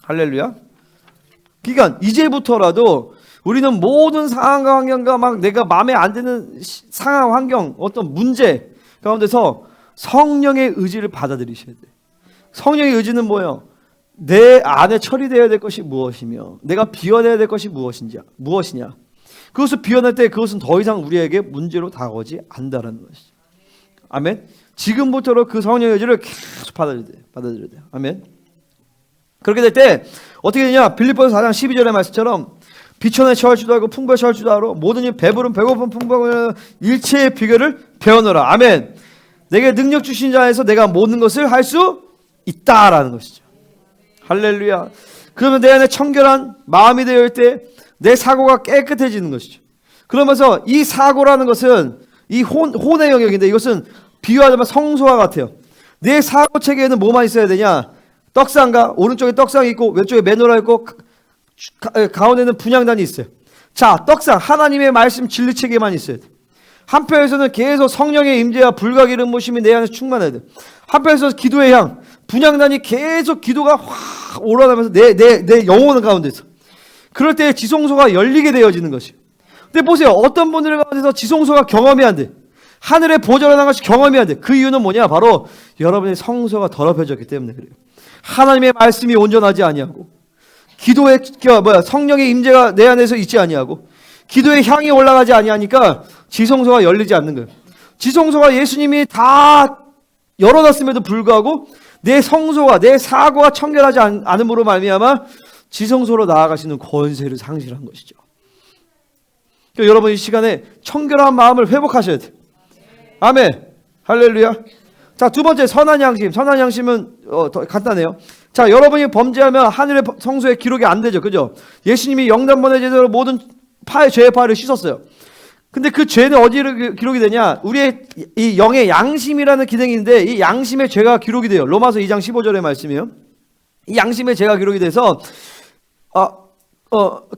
할렐루야. 그러니까 이제부터라도 우리는 모든 상황과 환경과 막 내가 마음에 안 드는 상황, 환경, 어떤 문제 가운데서 성령의 의지를 받아들이셔야 돼. 성령의 의지는 뭐예요? 내 안에 처리되어야 될 것이 무엇이며 내가 비워내야 될 것이 무엇이냐. 그것을 비워낼 때 그것은 더 이상 우리에게 문제로 다가오지 않는다는 것이죠. 아멘. 지금부터로 그 성령의 의지를 계속 받아들여야 돼요. 아멘. 그렇게 될 때 어떻게 되냐? 빌립보서 4장 12절의 말씀처럼 비천에 처할 줄도 알고 풍부에 처할 줄도 알고 모든 일 배부른 배고픈 풍부한 일체의 비결을 배워너라. 아멘. 내게 능력 주신 자에서 내가 모든 것을 할 수 있다라는 것이죠. 할렐루야. 그러면 내 안에 청결한 마음이 되어 있을 때 내 사고가 깨끗해지는 것이죠. 그러면서 이 사고라는 것은 이 혼의 영역인데 이것은 비유하자면 성소와 같아요. 내 사고 체계에는 뭐만 있어야 되냐? 떡상과 오른쪽에 떡상이 있고 왼쪽에 메노라 있고 가운데는 분향단이 있어요. 자, 떡상 하나님의 말씀 진리 체계만 있어야 돼. 한편에서는 계속 성령의 임재와 불과 기름 부으심이 내 안에서 충만해야 돼. 한편에서 기도의 향 분향단이 계속 기도가 확 올라가면서 내 영혼 가운데서 그럴 때 지성소가 열리게 되어지는 것이에요. 근데 보세요. 어떤 분들 가운데서 지성소가 경험이 안 돼. 하늘의 보좌로 나간 것이 경험이 안 돼. 그 이유는 뭐냐? 바로 여러분의 성소가 더럽혀졌기 때문에 그래요. 하나님의 말씀이 온전하지 아니하고 기도의 성령의 임재가 내 안에서 있지 아니하고 기도의 향이 올라가지 아니하니까 지성소가 열리지 않는 거예요. 지성소가 예수님이 다 열어놨음에도 불구하고 내 성소가 내 사고가 청결하지 않음으로 말미암아 지성소로 나아가시는 권세를 상실한 것이죠. 그러니까 여러분 이 시간에 청결한 마음을 회복하셔야 돼요. 아멘. 할렐루야. 자, 두 번째 선한 양심. 선한 양심은 더 간단해요. 자, 여러분이 범죄하면 하늘의 성소에 기록이 안 되죠. 그죠? 예수님이 영단번의 제대로 모든 죄의 파를 씻었어요. 근데 그 죄는 어디로 기록이 되냐? 우리의 이 영의 양심이라는 기능인데 이 양심의 죄가 기록이 돼요. 로마서 2장 15절의 말씀이에요. 이 양심의 죄가 기록이 돼서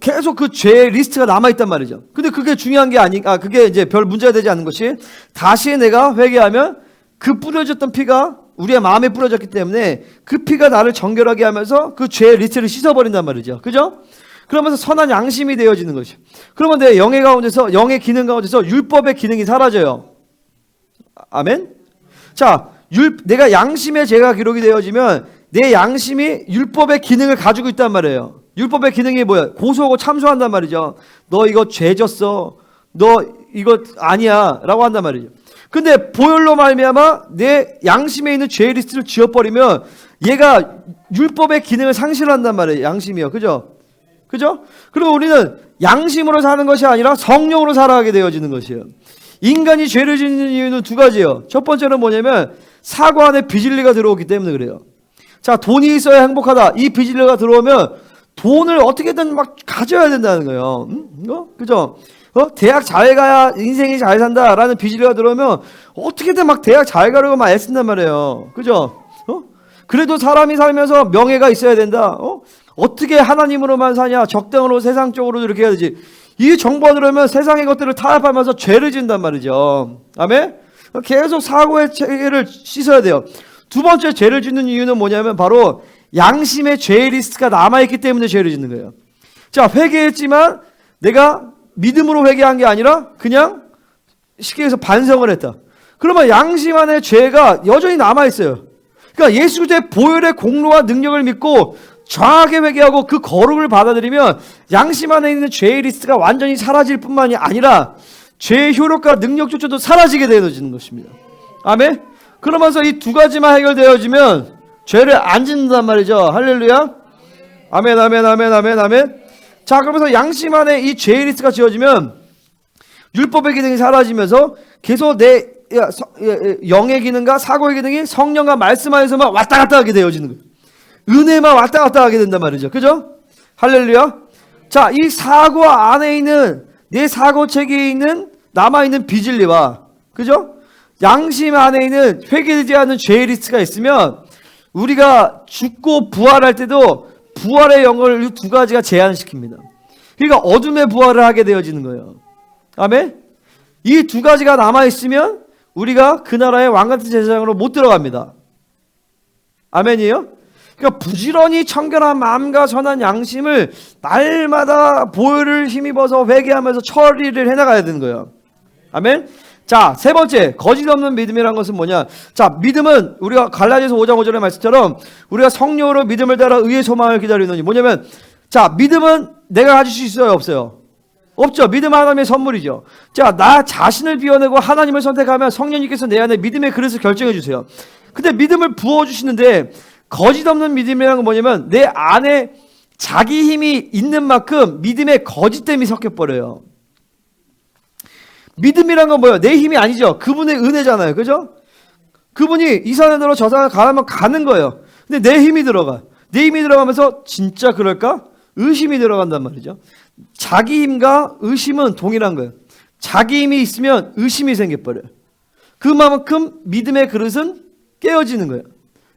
계속 그 죄의 리스트가 남아있단 말이죠. 근데 그게 중요한 게 그게 이제 별 문제가 되지 않는 것이 다시 내가 회개하면 그 뿌려졌던 피가 우리의 마음에 뿌려졌기 때문에 그 피가 나를 정결하게 하면서 그 죄의 리스트를 씻어버린단 말이죠. 그죠? 그러면서 선한 양심이 되어지는 것이죠. 그러면 내 영의 가운데서 영의 기능 가운데서 율법의 기능이 사라져요. 아멘? 자, 내가 양심의 죄가 기록이 되어지면 내 양심이 율법의 기능을 가지고 있단 말이에요. 율법의 기능이 뭐야? 고소하고 참소한단 말이죠. 너 이거 죄졌어. 너 이거 아니야. 라고 한단 말이죠. 근데 보혈로 말미암아 내 양심에 있는 죄 리스트를 지워버리면 얘가 율법의 기능을 상실한단 말이에요. 양심이요. 그죠? 그죠? 그리고 우리는 양심으로 사는 것이 아니라 성령으로 살아가게 되어지는 것이에요. 인간이 죄를 짓는 이유는 두 가지예요. 첫 번째는 뭐냐면 사고 안에 비진리가 들어오기 때문에 그래요. 자, 돈이 있어야 행복하다. 이 비진리가 들어오면 돈을 어떻게든 막 가져야 된다는 거예요. 그죠? 대학 잘 가야 인생이 잘 산다라는 비진리가 들어오면 어떻게든 막 대학 잘 가려고 막 애쓴단 말이에요. 그죠? 그래도 사람이 살면서 명예가 있어야 된다. 어떻게 하나님으로만 사냐? 적당으로 세상적으로 이렇게 해야 되지. 이 정보가 들어오면 세상의 것들을 타협하면서 죄를 짓는단 말이죠. 아멘? 계속 사고의 체계를 씻어야 돼요. 두 번째 죄를 짓는 이유는 뭐냐면 바로 양심의 죄 리스트가 남아있기 때문에 죄를 짓는 거예요. 자, 회개했지만 내가 믿음으로 회개한 게 아니라 그냥 쉽게 해서 반성을 했다. 그러면 양심 안에 죄가 여전히 남아있어요. 그러니까 예수 그리스도의 보혈의 공로와 능력을 믿고 정확하게 회개하고 그 거룩을 받아들이면 양심 안에 있는 죄의 리스트가 완전히 사라질 뿐만이 아니라 죄의 효력과 능력조차도 사라지게 되어지는 것입니다. 아멘? 그러면서 이 두 가지만 해결되어지면 죄를 안 짓는단 말이죠. 할렐루야. 아멘, 아멘, 아멘, 아멘, 아멘. 자, 그러면서 양심 안에 이 죄의 리스트가 지어지면 율법의 기능이 사라지면서 계속 내 영의 기능과 사고의 기능이 성령과 말씀 안에서만 왔다 갔다 하게 되어지는 거예요. 은혜만 왔다 갔다 하게 된단 말이죠. 그죠? 할렐루야. 자, 이 사고 안에 있는 내 사고 체계에 있는 남아있는 비진리와 그죠? 양심 안에 있는 회개되지 않은 죄의 리스트가 있으면 우리가 죽고 부활할 때도 부활의 영을 이 두 가지가 제한시킵니다. 그러니까 어둠의 부활을 하게 되어지는 거예요. 아멘? 이 두 가지가 남아있으면 우리가 그 나라의 왕같은 제사장으로 못 들어갑니다. 아멘이에요? 그러니까 부지런히 청결한 마음과 선한 양심을 날마다 보혈을 힘입어서 회개하면서 처리를 해나가야 되는 거예요. 아멘? 자, 세 번째, 거짓 없는 믿음이란 것은 뭐냐? 자, 믿음은 우리가 갈라디아서 5장 5절의 말씀처럼 우리가 성령으로 믿음을 따라 의의 소망을 기다리느니 뭐냐면 자, 믿음은 내가 가질 수 있어요? 없어요? 없죠. 믿음은 하나님의 선물이죠. 자, 나 자신을 비워내고 하나님을 선택하면 성령님께서 내 안에 믿음의 그릇을 결정해 주세요. 근데 믿음을 부어주시는데 거짓 없는 믿음이라는 건 뭐냐면 내 안에 자기 힘이 있는 만큼 믿음의 거짓됨이 섞여버려요. 믿음이란 건 뭐예요? 내 힘이 아니죠. 그분의 은혜잖아요. 그죠? 그분이 이 산에 들어 저 산에 가면 가는 거예요. 근데 내 힘이 들어가. 내 힘이 들어가면서 진짜 그럴까? 의심이 들어간단 말이죠. 자기 힘과 의심은 동일한 거예요. 자기 힘이 있으면 의심이 생겨버려요. 그만큼 믿음의 그릇은 깨어지는 거예요.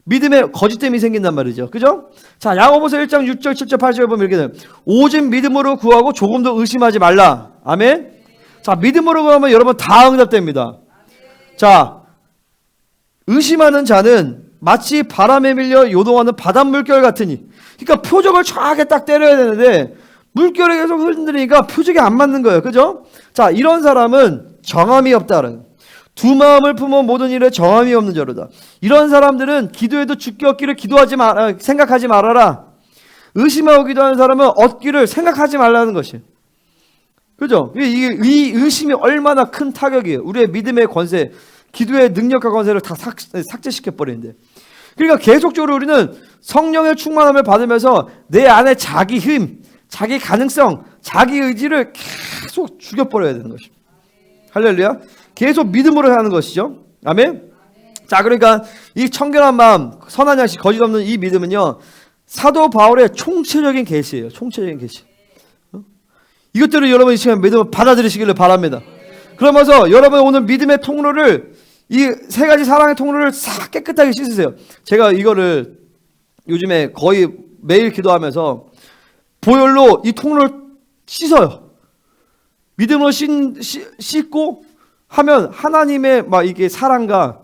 믿음의 거짓됨이 생긴단 말이죠. 그죠? 자, 야고보서 1장 6절 7절 8절 보면 이렇게 돼요. 오직 믿음으로 구하고 조금도 의심하지 말라. 아멘. 자, 믿음으로 구하면 여러분 다 응답됩니다. 자, 의심하는 자는 마치 바람에 밀려 요동하는 바닷물결 같으니. 그러니까 표적을 정확하게 딱 때려야 되는데 물결이 계속 흔들리니까 표적이 안 맞는 거예요. 그죠? 자, 이런 사람은 정함이 없다는. 두 마음을 품은 모든 일에 정함이 없는 자로다. 이런 사람들은 기도에도 죽기 얻기를 생각하지 말아라. 의심하고 기도하는 사람은 얻기를 생각하지 말라는 것이에요. 그죠? 이 의심이 얼마나 큰 타격이에요. 우리의 믿음의 권세, 기도의 능력과 권세를 다 삭제시켜버리는데. 그러니까 계속적으로 우리는 성령의 충만함을 받으면서 내 안에 자기 힘, 자기 가능성, 자기 의지를 계속 죽여버려야 되는 것입니다. 할렐루야. 계속 믿음으로 하는 것이죠. 아멘. 자, 그러니까 이 청결한 마음, 선한 양식, 거짓 없는 이 믿음은요, 사도 바울의 총체적인 계시예요. 총체적인 계시. 이것들을 여러분 이 시간 믿음을 받아들이시기를 바랍니다. 그러면서 여러분 오늘 믿음의 통로를 이 세 가지 사랑의 통로를 싹 깨끗하게 씻으세요. 제가 이거를 요즘에 거의 매일 기도하면서 보혈로 이 통로를 씻어요. 믿음으로 씻고 하면 하나님의 막 이게 사랑과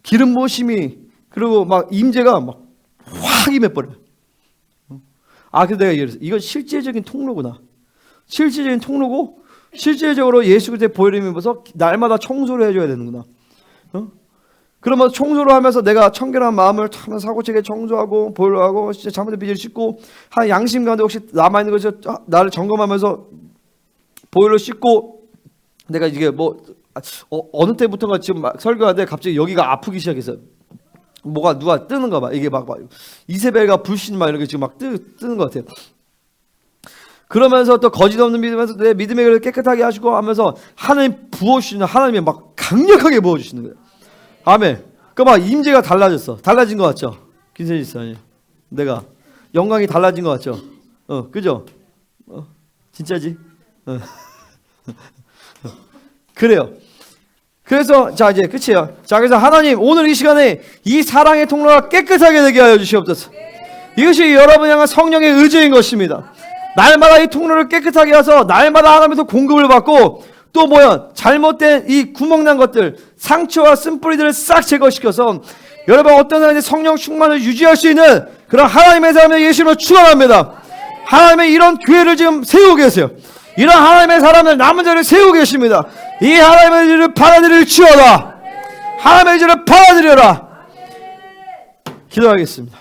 기름 부으심이 그리고 막 임재가 막 확 임해버려요. 아, 그래서 내가 이랬어. 이건 실제적인 통로구나. 실제적인 통로고 실제적으로 예수 그리스도의 보혈을 입어서 날마다 청소를 해줘야 되는구나. 그러면 청소를 하면서 내가 청결한 마음을 참 사고체계 청소하고 보혈로 하고 진짜 잘못된 빚을 씻고 한 양심 가운데 혹시 남아있는 것이 나를 점검하면서 보혈로 씻고 내가 이게 뭐 어느 때부터가 지금 막 설교하는데 갑자기 여기가 아프기 시작했어요. 뭐가 누가 뜨는가 봐. 이게 막 이세벨과 불신 막 이렇게 지금 막 뜨는 것 같아요. 그러면서 또 거짓 없는 믿음에서 내 믿음의 길을 깨끗하게 하시고 하면서 하나님 부어주시는, 하나님이 막 강력하게 부어주시는 거예요. 아멘. 그 막 임재가 달라졌어. 달라진 것 같죠? 김세진 집사님, 내가 영광이 달라진 것 같죠? 그죠? 진짜지? 그래요. 그래서 자 이제 끝이에요. 자 그래서 하나님 오늘 이 시간에 이 사랑의 통로가 깨끗하게 되게 하여 주시옵소서. 이것이 여러분 향한 성령의 의지인 것입니다. 날마다 이 통로를 깨끗하게 해서 날마다 하나님에서 공급을 받고 또 뭐야 잘못된 이 구멍난 것들 상처와 쓴뿌리들을 싹 제거시켜서 여러분 어떤 사람이 성령 충만을 유지할 수 있는 그런 하나님의 사람의 예수로 축원합니다. 하나님의 이런 교회를 지금 세우고 계세요. 이런 하나님의 사람을 남은 자를 세우고 계십니다. 이 하나님의 일을 받아들일지어다. 하나님의 일을 받아들여라. 기도하겠습니다.